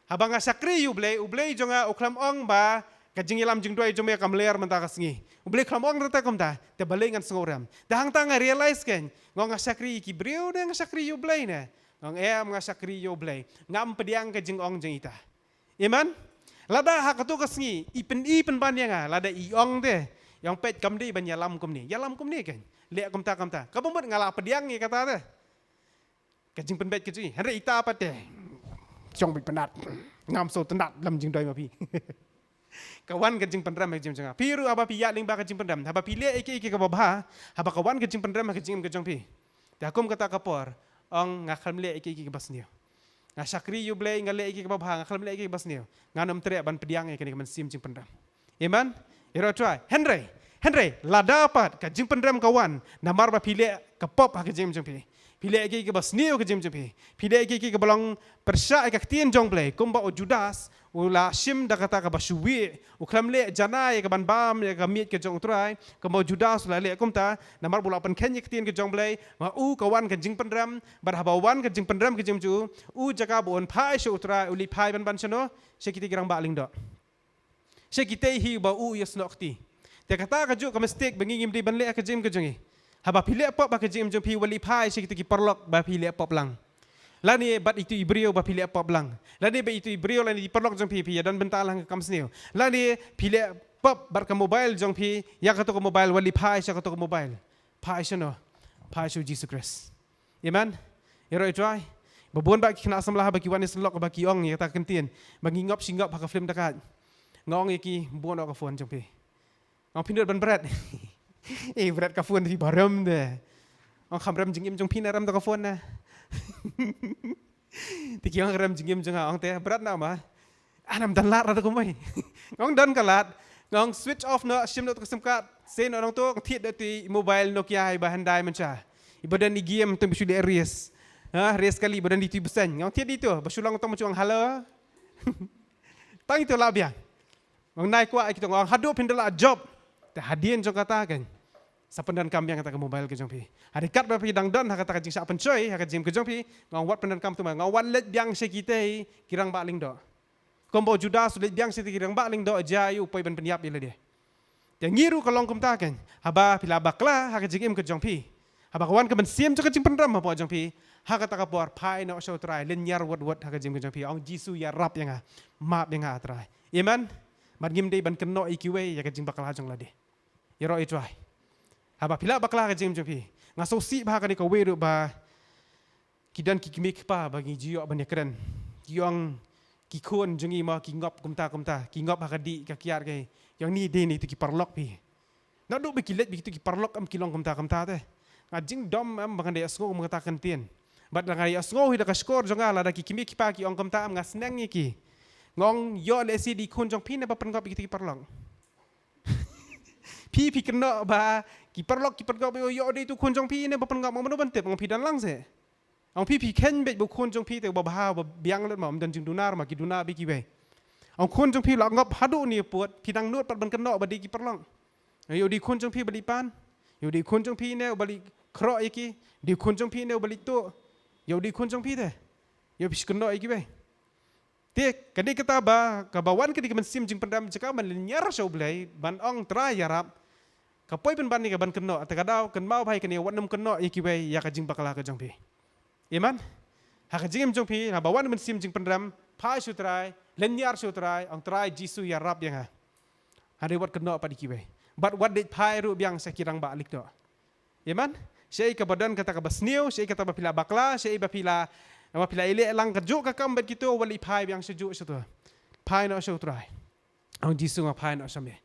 habang ngasakri ublei jonga uklam ong ba kajing ilam jing doi jomya kamler menta kasngi ublei klam ong rata komta te balengan sengoram dahang tanga realize ken ngong ngasakri ki brio de ngasakri ublei ne ngong em ngasakri ublei ngam pediang kajing ong jeng ita iman lada hakatu kasngi ipen ban yang lada iong de yang pet kamdi ban yalam kum ni ken lek kamta kabung buat ngala pediang ni kata tu kajing penbet kejui hari ita apa teh jong bik penat ngam so tenat lam jing doi mapi kawan kajing pendram kajing jang piru apa pi ya ling ba kajing pendram haba pi le iki ka babha haba kawan kajing pendram kajing kajong pi takum kata kapor ong ngakal le iki ka basnio ngasakri yu blei ngale iki ka babha ngakal le iki ka basnio nganom tre ban pediang ni kan sim jing pendram iman iro try Henry, lada pat kajing pendram kawan namar ba pile kapop ha kajing jumpi pile iki ke basniu kajing jumpi pile iki ke balong persya ka tien jong play kumba o Judas ula sim da kata ka basuwi uklam le janai ka ban bam ka miet ke jong trai kumba Judas ula le kumta namar bula pen ken tien ke jong play ma u kawan kajing pendram bar habawan kajing pendram kajing ju u jaga bon pai shu trai uli pai ban chano sekiti girang baling do Siya kita hi ba yes nokti. Te kata ka ju ka mistake bangingim di banle ka jim ka jungi. Haba pili apa ba ka jim jum pi wali pai siya kita ki perlok ba pili apa lang. Lani bat itu Ibreo ba pili apa lang. Lani ba itu Ibreo lani di perlok jum pi dan bentalang ka kamsneo. Lani pili apa bar ka mobile jum pi ya ka to ka mobile wali pai siya ka to ka mobile. Pai siya no. Pai siya Jesus Christ. Amen. Yero itrai. Babuan ba kina asam lah bagi wanis lok bagi ong ya ta kentien. Bagi ngop singop ha ka film dekat. Ngong iki buon ka phone jong pi. Ngong pindut ban berat. Berat ka phone di baram de. Ngong khamram jingim jong pi naram ka phone na. Tiki ngong ram jingim jong ong te berat na ma. Anam dan lat ra ko mai. Ngong dan ka lat. Ngong switch off no sim no ka sim card. Sen orang tu thiet ti mobile Nokia ba handai man cha. Ibadan ni game tu bisu di areas. Res kali badan itu besan. Ngau tiada itu. Basulang utang macam halo. Tang itu lah biang. Ngau naik kuat kita ngau hadup hindala job. Te hadian jong kata kan. Sapendan kam yang kata ke mobile ke jong pi. Hari kat berapa dang dan kata ke jing sak pencoy hak jim ke jong pi. Ngau wat pendan kam tu mah. Ngau wallet biang sekite kirang bakling do. Kombo juda sulit biang sekite kirang bakling do aja yu upay ban penyap bila dia. Yang ngiru kalong kum ta kan. Haba pila bakla hak jing im ke jong pi. Haba kawan ke ben siam jong ke jing pendram apa jong pi. Haka taka buar pai no show try lenyar wad haka jim kejang pi ong jisu ya rap yang map yang try. Amen. Mat gim dei ban keno ikiwe ya kejing bakal hajong lade. Ya ro try. Haba pila bakal haka jim pi. Ngaso si ba haka ni ka weru ba kidan kikimik pa bagi jiok ban keren. Kiong kikon jengi ma kingop kumta kingop haka di ka kiar ke. Yang ni de ni tu ki parlok pi. Na do be kilet bi tu ki parlok am kilong kumta teh. Ngajing dom am bakan de asgo mengatakan tien. Bat langai asngo hida ka skor jonga la da ki kimi ki pa ki ong kam ta am nga sneng ki ngong yo le si di kun jong pin ba pen ngop ki parlong pi kena ba ki parlok yo de tu kun jong pi ne ba pen ngop mo ban tep ngong pi dan lang se ong pi ken be bu kun jong pi te ba ba biang le ma dan jing dunar ma ki dunar bi ki be ong kun jong pi la ngop hadu ni puat pi dang nut pat ban kena ba di ki parlong yo di kun jong pi ba di pan yo di kun jong pi ne ba li kro iki di kun jong pi ne ba li tu Yo di kunjung pi deh, yo bis kena iki be. Te kadi kita ba kabawan kadi kemen sim jing pendam jeka man nyar show blai ban ong tra yarap. Kapoi pen ban ni ka ban kena te kadau ken mau bai kani wanam kena iki be ya ka jing bakala ka jong pi. Iman? Ha ka jing jong pi ha bawan men sim jing pendam pa su trai len nyar su trai ong trai jisu yarap yang ha. Hari wat kena pa iki be. But what did pai ru biang sekirang ba alik do. Iman? Syai ka badan kata ka basniu, syai kata bapila bakla, syai bapila ile lang kejuk ka kambet gitu wali pai yang sejuk situ. Pai no show try. Ang jisu nga pai no samye.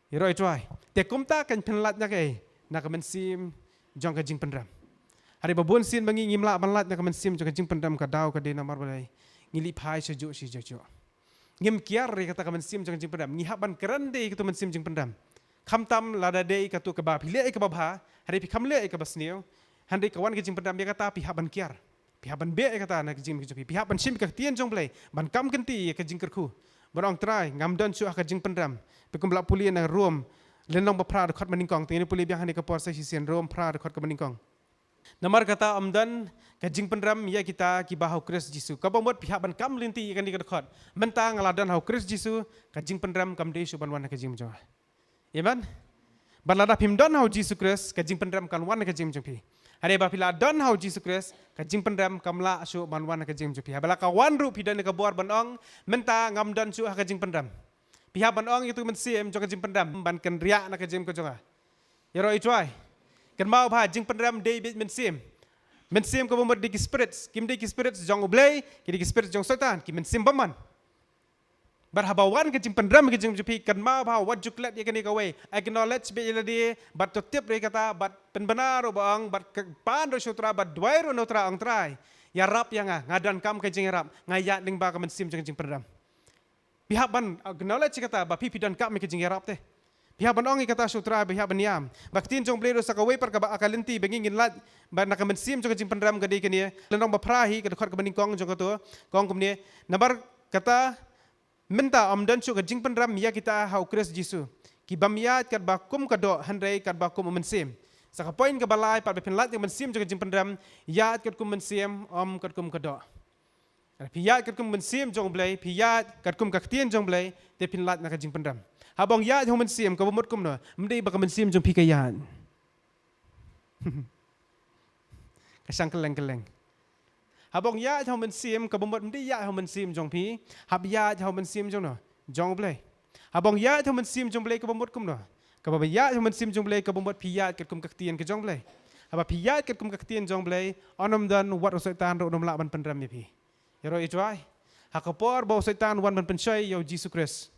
Iroi try. Te kumta kan penlat nya kai na ka mensim jong ka jing pendram. Hari babun sin bangi ngimla banlat nya ka mensim jong ka jing pendram ka dau ka de namar balai. Ngili pai sejuk si jojo. Ngim kiar kata ka mensim jong ka jing pendram. Ngihaban keren de gitu mensim jing pendram. Kamtam lada dei katu ke ba pile ke babha hari pi kamle ke basniu handai kawan ke jing pendam dia kata pihak ban kiar pihak ban be kata na ke jing ke pihak ban sim ke tien jong play ban kam kenti ke jing kerku barang try ngamdan su ke jing pendam pekum bla puli na rom lenong bapra khot maningkong tini puli biang handai ke por sa sisian rom pra khot ke maningkong namar kata amdan ke jing pendam ya kita ki bahau Kristus Jisu ka bomot pihak ban kam linti kan di khot mentang ngaladan hau Kristus Jisu ke jing pendam kam de su ban wan ke jing jong. Amen. Balada pim don hau Jesus Christ kajing pendram kan wan kajing jumpi. Hari bapila don hau Jesus Christ kajing pendram kamla su ban wan kajing jumpi. Habala kawan ru pidan ke buar banong menta ngam don su kajing pendram. Pihak banong itu mensiem jong kajing pendram ban kan riak na kajing ko jonga. Yaro itwai. Kan mau ba jing pendram David mensiem. Mensiem ko bomot di spirits, kim di spirits jong ublay, ki di spirits jong setan, ki mensiem baman. Berhabawan ke jing pendram ke jing jupi kan mau ba wajud let ya kini kawe acknowledge be iladi bat tip re kata bat penbenar bang bat pan ro sutra bat dwai ro notra ang trai ya rap yang ngadan kam ke jing rap ngayat ling ba ka mensim jing pendram pihak ban acknowledge kata ba pipi dan kam ke jing rap teh pihak ban ong kata sutra pihak ban yam baktin jong plero sa kawe par ka ba akalenti bengingin lat ba na ka mensim jing pendram gadi kini lenong ba prahi ke dekat ke beningkong jong to kong kumni nabar kata minta amdan su kajing pendram ya kita hau Kristus Jisu ki bamiat kat bakum kado handai kat bakum mensim saka poin ke balai pat penlat yang mensim jong kajing pendram ya kat kum mensim kat kum kado Piyat kat kum mensim jong blai, piyat kat kum kak tien jong blai, te pin lat nak jing pendam. Habang yat hong mensim ka bumut kum no, mendai baka mensim jong pikayan. Kasang keleng. Habang yat hong mensim ka bumut mendai yat hong mensim jong pi, hab yat hong mensim jong no, jong blai. Habang yat hong mensim jong blai ka bumut kum no. Ka baba yat hong mensim jong blai ka bumut piyat kat kum kak tien ka jong blai. Haba piyat kat kum kak tien jong blai, onom dan wat usaitan ro nom la ban pendam ya pi. Yaro ituai, hakapor bawa setan wan ban pensai yau Jesus Christ.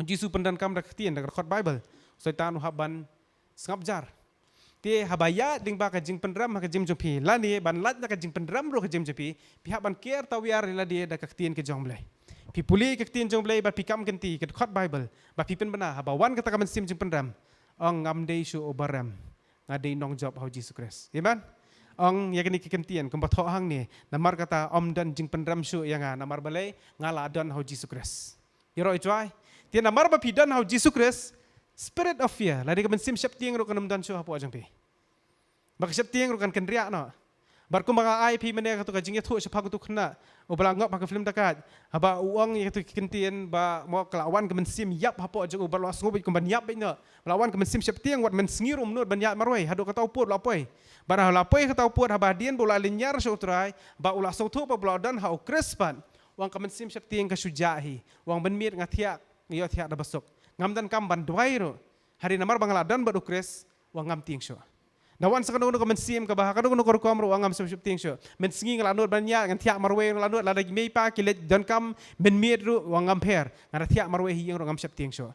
Jesus pendan kam dak tien dak khot Bible. Setan haban sngap jar. Te habaya ding ba ka jing pendram ka jim jopi. Lani ban lat na ka jing pendram ro ka jim jopi. Pihak ban ker tawiar la dia dak tien ke jong blai. Pi puli ke tien jong blai ba pikam kenti ke khot Bible. Ba pi pen bana haba wan kata ka man sim jing pendram. Ong ngam dei shu obaram. Ngadei nong job hau Jesus Christ. Amen. Ong yakni kekentian kumbat ho hang ni namar kata om dan jing pendram syu yang namar balai ngala dan hau Jesus Christ. Yaro ituai tian namar ba pidan hau Jesus Christ spirit of fear lari ka sim syap tieng ro kanam dan syu hapo ajang pe. Bak syap tieng ro kan kendria no. Bar kum mga IP mene ka to ka jing thu syap tu khna o bala ngop ka film takat haba uang yang tu kekentian ba mo kelawan ka sim yap hapo ajang bala ngobi kum ban yap no. Lawan ka sim syap tieng wat men sengirum nur ban yap maroi hadu ka tau put lapoi. Barang lapoi ka tau puat habadian bola linyar sotrai ba ula sotu pa bola dan hau crispan wang kamen sim syap tieng ka sujahi wang benmir ngatiak ngiyo tiak da basok ngam dan kam ban dwairo hari namar bangala dan badu kris wang ngam tieng syo dawan sakano kamen sim ka bah kadon ko kom ro wang ngam sim syap tieng syo men singi ngalanut ban ya ngan tiak marwe ngalanut la dagi mei pa kilet dan kam benmir ru wang ngam per ngara tiak marwe hi ro ngam syap tieng syo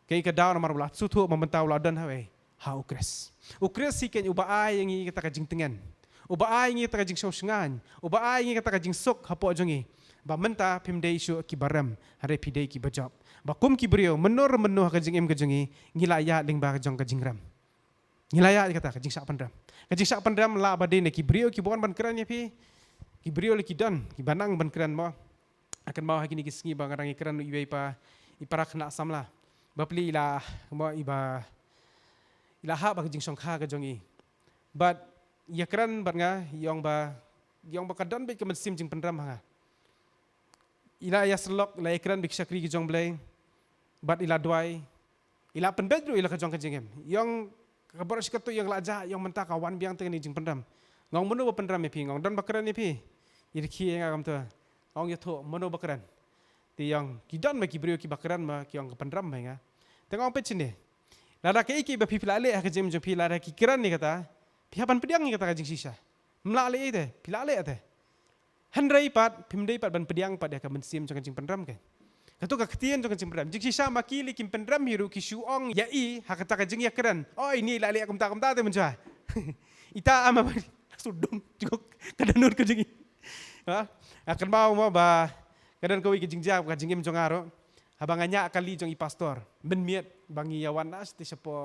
kay ka daw namar bola sutu mamentaw la dan hawe ha ukres. Ukres siken ubaay yang kita kajing tengan. Ubaay yang kita kajing sosngan. Ubaay yang kita kajing sok hapo jongi. Ba menta pimdei syu kibaram hare pidei ki bajop. Ba kum kibrio menur kajing em kajongi ngilaya ling ba kajong kajing ram. Ngilaya kata kajing sak pandram. Kajing sak pandram la ba de ne kibrio ki bon ban keran ya pi. Kibrio le kidan kibanang ban keran mo. Akan mau hakini kisngi ba ngarang keran ibai pa iparak na samla. Ba pli ila mo iba ilaha ba jing songkha ka jongi but yakran bat nga yong ba kadon be kemen sim jing pendram ha ila ya slok la yakran bi sakri ki jong blai but ila dwai ila penbedru ila ka jong ka jingem yong kabar sikatu yang laja yong menta kawan biang teng ni jing pendram ngong menu ba pendram me pi ngong don bakran ni pi iri ki ngam to ngong yatho menu bakran ti yong kidan ma ki brio ki bakran ma ki yong ka pendram ba nga tengong pe chine lada ke iki ba pilale ha jem jo pilale ki kiran ni kata pihapan pediang ni kata kajing sisa mlale ite pilale ate handrai pat pimdei pat ban pediang pat ya ka mensim jong kajing pendram ke katu ka ketien jong kajing pendram jing sisa makili kim pendram hiru ki suong ya i ha kata kajing ya kiran oh ini lale akum ta te menja ita ama sudum jog kadanur kajing ha akan mau ba kadan ko kajing ja kajing em jong aro habanganya kali jong i pastor benmiet bangi yawan as ti sepo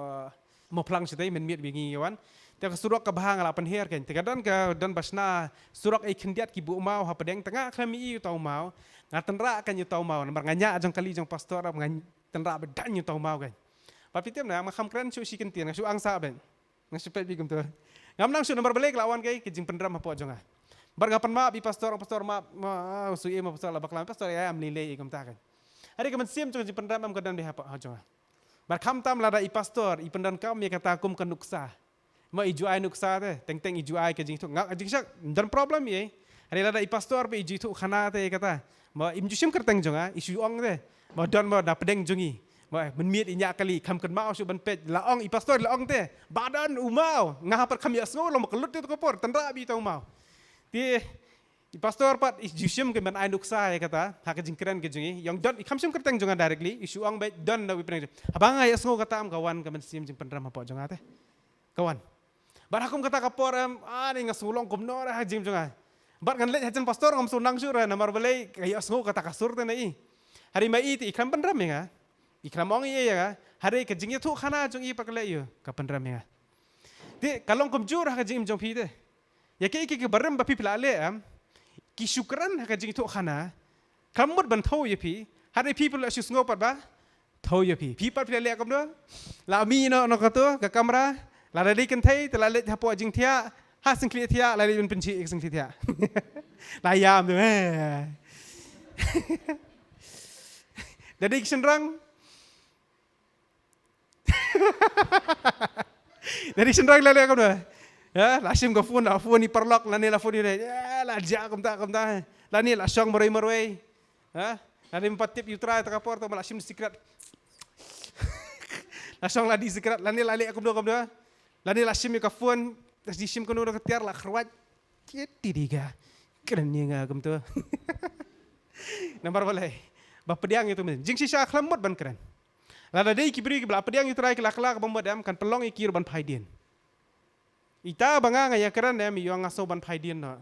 mo plang sitai benmiet bangi yawan te surok ka bahang la penher kan te kadan ka dan basna surok ai khendiat ki bu mau ha pedeng tengah kami i tau mau ngatenra kan yu tau mau namar nganya jong kali jong pastor ngan tenra bedan yu tau mau kan papitem na ma kham kran chu siken tien su angsa ben ngasipet bi gum to ngam nang su namar belek lawan kai kijing pendram hapo jonga bar ngapan ma bi pastor ma su e ma pastor la baklan pastor ya am lile gum ta kan hari kemen sim jong jing pendram am kadan be hapa jonga bar kham tam lada i pastor i pendan kam ya kata kum kan nuksa ma iju ai nuksa te teng iju ai ke jing tu ngak jing sak dan problem ye hari lada i pastor be iju tu khana te kata ma im jusim kerteng jonga isu ong te ma don ma da pedeng jongi ma menmiet inya kali kham kan mau su ban pet la ong i pastor la ong te badan umau ngahapar kham ya sngo lo makelut te kopor tandra bi tau mau ti i pastor pat is jusim ke ban ai nuksa ya kata ha ke jing keren ke jongi yang don i kham sim kerteng jonga directly isu ong be don da wi pedeng abang ya sngo kata am kawan ke men sim jing pendram apa jonga te kawan bar hakum kata kapor am ani ngasulong kumno ra jing jonga bar kan let hajan pastor ngam sunang sura namar belai kaya sngo kata kasur te nai hari mai ti ikham pendram ya ikham ong ye ya hari ke jing tu khana jong i pakle yo ka pendram ya ti kalong kum jur ha jing jong pi te ya ke barem ba pi pilale am ki syukran ha jing tu khana kamut ban thau ye pi hari people la sus ngopat ba thau ye pi pat pilale kam do la mi no ka to ka kamera la dai kan thai te la let hapo jing thia sing kli tia lai ben penci sing kli tia layam tu jadi senrang dari senrang lele kam dah ya lasim ka phone ni perlok lani la phone ni ya la ja kam ta lani la song moroi ha lani empat tip you try ta kapor to lasim secret la song la di secret lani lali aku dah lani lasim ka phone tas di sim kono ka tiar la khrawat tidiga keren ni nga kam tu nomor balai ba pediang itu men jing sisa khlamot ban keren lada dei kibri ke bla pediang itu rai ke lakla ka bombadam kan pelong ikir ban phaidin ita banga ngaya keren ya mi yang ngaso ban phaidin no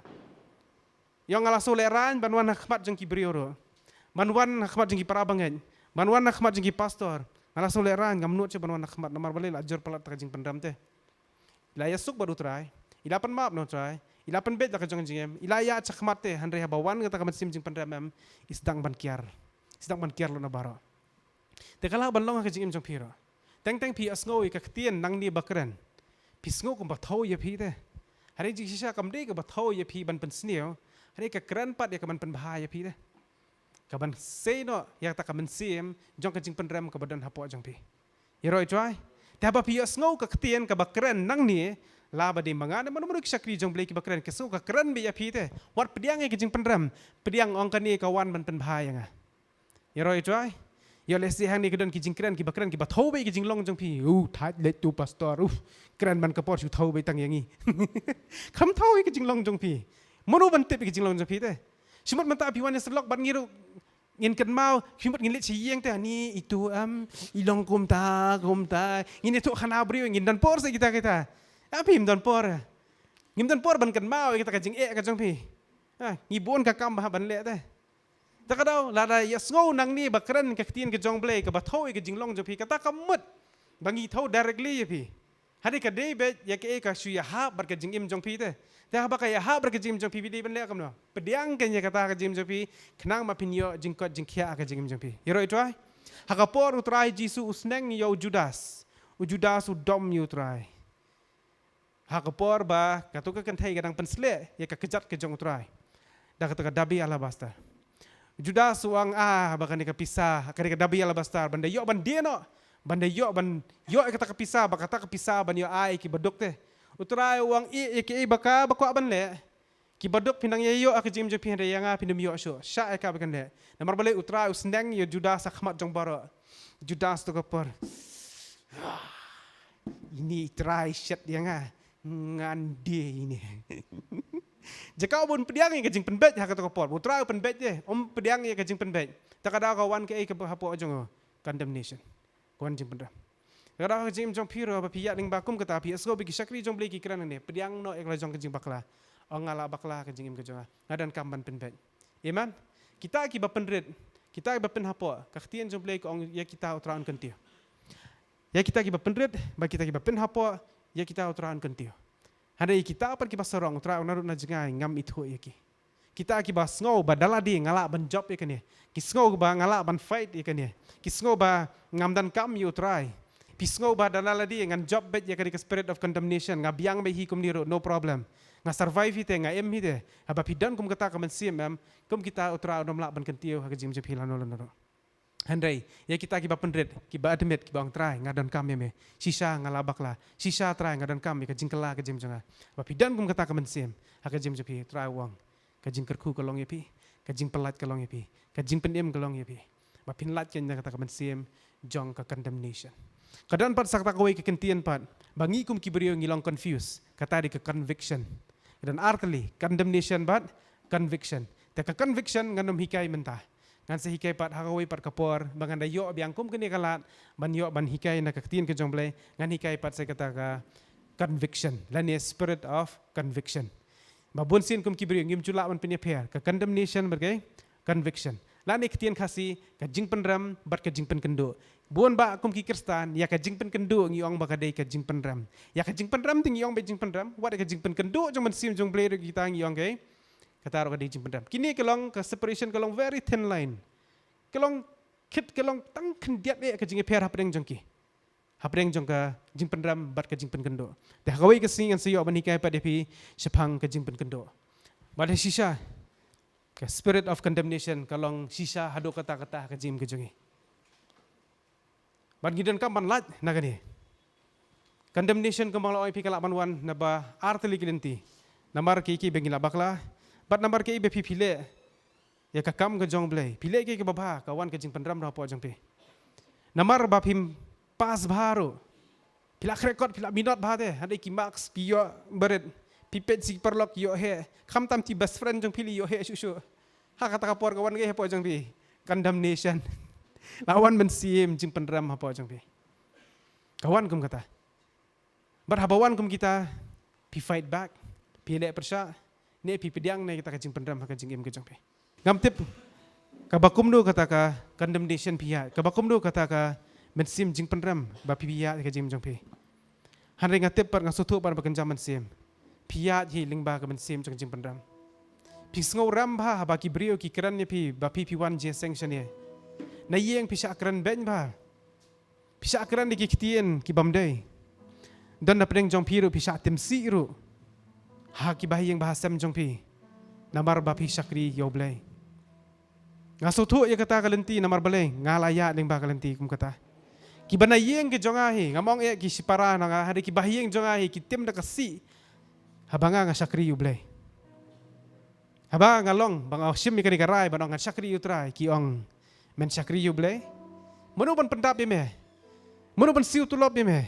yang ngalaso leran ban wan khmat jeng kibri ro ban wan khmat jeng para bangen ban wan khmat jeng pastor ngalaso leran ngamnut ce ban wan khmat nomor balai la jor palat ka jeng pendam teh ila yasuk baru trai ila pan map no trai ila pan bet ka jeng jeng ila ya chakmat teh hanre bawan kata ka sim jeng pendam isdang ban kiar lo na baro te kala ban long ka jeng jeng piro teng pi asngoi ka ktien nang ni bakren pisngo kum bathau ye phi te hari ji sisa kam de ka bathau ye phi ban pen sneo hari ka kran pat ye ka ban pen bha ye phi te ka ban se no ya ta ka ban sim jong ka jing pen ram ka badan hapo jong phi ye roi choi ta ba pi asngau ka ktien ka bakren nang ni la ba de manga na manumru sakri jong blei ki bakren ke so ka kran be ye phi te wat pediang ye ka jing pen ram pediang ong ka ni ka wan ban pen bha yang ye roi choi yo lesi hang ni kedon ki jingkran ki bakran ki bathau be ki jinglong jong phi thai le tu pastor kran ban ka por chu thau be tang yangi kham thau ki jinglong jong phi mono ban te ki jinglong jong phi te simot man ta pi wan selok ban ngiru ngin kan mau simot ngin le chi yeng te ni itu ilong kum ta ngin tu khana bri ngin dan por se kita api dan por ngin dan por ban kan mau kita ka jing ka jong phi ngibon ka kam ban le te takadaw lada yasngau nang ni bakran ka ktien ke jong blei ka bathau ke jinglong jo phi kata kamut bangi thau directly ye phi hari ka dei be ya ke ka shu ya ha bar ka jingim jong phi te ta ba ka ya ha bar ka jingim jong phi bi ban le kam no pediang ke nya kata ka jingim jong phi khnang ma pinyo jingkot jingkhia ka jingim jong phi yero itwai ha ka por utrai jisu usneng ni yo judas u dom yu utrai ha ka por ba ka tu ka kan thai ka dang pensle ya ka kejat ke jong utrai da ka dabi alabasta Judas uang bahkan ni kepisah, kari kedabi ala bastar, banda yo ban dia no, banda yo kata kepisah, bakata kepisah ban yo ai ki badok teh, utrai uang ki baka ban le, ki badok pinang yo ak jim jepin re yang pinum yo syo, sya ka bakan le, nomor balik utrai usneng yo Judas akhmat jong baro, Judas tu kapor, ini try shit yang ngandi ini. Jika bun pediang ye kajing penbet ha kata kapor putra penbet je pediang ye kajing penbet takada kawan ke ke hapo jong condemnation kawan jing pendam takada kajing jong piro ba piya ning bakum kata pi asko bi sakri jong bleki kran ne pediang no ekla jong kajing bakla ngala bakla kajing im kajong ngadan kamban penbet iman kita ki ba penret kita ba pen hapo kaktien jong bleki ong ya kita utraun kentiu ya kita ki ba penret ba kita ki ba pen hapo ya kita utraun kentiu Hadai kita apa kita sorong tra unarut na jengai ngam itu ya ki. Kita akibat ngau badala di ngalak ban job ya kan ya. Kisngau ba ngalak ban fight ya kan ya. Kisngau ba ngam dan kam you try. Pisngau ba dalala di ngan job bet ya kan ke spirit of condemnation ngabiang be hi kum niru no problem. Nga survive ite nga em hite. Haba pidan kum kata kamen sim kum kita utra unom lak ban kentiu ha jim jep hilan no. Handai ya kita kiba pendret kiba admit kiba ang try ngadan kami me sisa ngalabak la sisa try ngadan kami ka jingkela ka jim jonga bapidan kum kata kamen sim ha ka jim jepi try wang ka jing kerku kalong yepi ka jing pelat kalong yepi ka jing pendem kalong yepi bapin lat ken kata kamen sim jong ka condemnation kadan pat sakta kawai ke kentian pat bangi kum kibrio ngilong confuse kata di ke conviction dan artli condemnation pat conviction ta ka conviction nganom hikai mentah ngan sehikai pat hakawai pat kapor banganda yo biangkum kene kalat ban yo ban hikai na kaktien ke jomble ngan hikai pat saya kata ka conviction lani spirit of conviction babun sin kum kibri ngim chula ban penya pher ka condemnation bergai conviction lani ktien khasi ka jing penram bat ka jing pen kendo buon ba kum ki kristan ya ka jing pen kendo ngiong ba ka dei ka jing penram ya ka jing penram ting ngiong be jing penram wat ka jing pen kendo jong ban sim jong ble kita ngiong ke kata ro ka jing pendam kini kelong ke separation kelong very thin line kelong kit kelong tang kendiat e ka jing pher hapeng jongki hapreng jong ka jing pendram bat ka jing penkendo te hawai ka sing an siyo banikai pa depi sepang ka jing penkendo bad sisa ka spirit of condemnation kalong sisa hado kata-kata ka jing kejongi bad gidan ka manlat nagani condemnation ka mangla oi pikala manwan na ba arteli kilenti namar ki bengila bakla bat namar ki be pile ya ka kam ka jong blai pile ki baba kawan ka jing pendram ra po jong pe namar ba pim pas baru pila rekod pila minot bahate ada ki max pio bered pipet si perlok yo he kam tam ti best friend jong pili yo he susu ha kata kapor kawan ge po jong pi condemnation lawan mensim jing pendram apa jong pi kawan kum kata berhabawan kum kita pi fight back pi le persya ne pi pediang ne kita kajing pendram ka jing im ke jong pi ngam tip kabakum do kata ka condemnation pia kabakum do kata ka mensim jing pendram ba pia ka jing jong pi han ringa tip par ngasutu par bakan jaman sim pia hi lingba ka mensim jing pendram pi sngo ram ba ba ki brio ki kran ne pi ba pi 1 je sanction ye na yeng pi sakran ben ba pi sakran ki kitien ki bamdai dan na preng jong pi ru pi sak tim si ru ha ki bahiyeng bahasam jong pi namar ba pi sakri yo blai ngasutu ye kata kalenti namar balai ngalaya lingba kalenti kum kata ki banayeng ke jongahi ngamong e ki sipara na hari ki bahiyeng jongahi ki tim na kasi habanga nga sakri yu blai haba ngalong bang sim mi kani karai banong nga sakri yu trai ki ong men sakri yu blai manu ban pendap me manu ban siu tulop me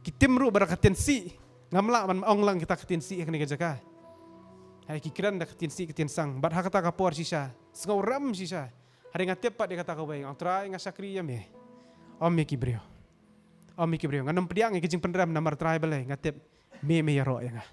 ki tim ru barakaten si ngamla man ong lang kita katin si kani kajaka hai ki kiran da katin si katin sang bat hakata kapor sisa sngau ram sisa hari nga tepat dia kata kau baik ang trai nga sakri ya me Om Miki Brio. Om Miki Brio. Nganam pediang ke jing pendram namar try balai ngatep me ya ro ya nga.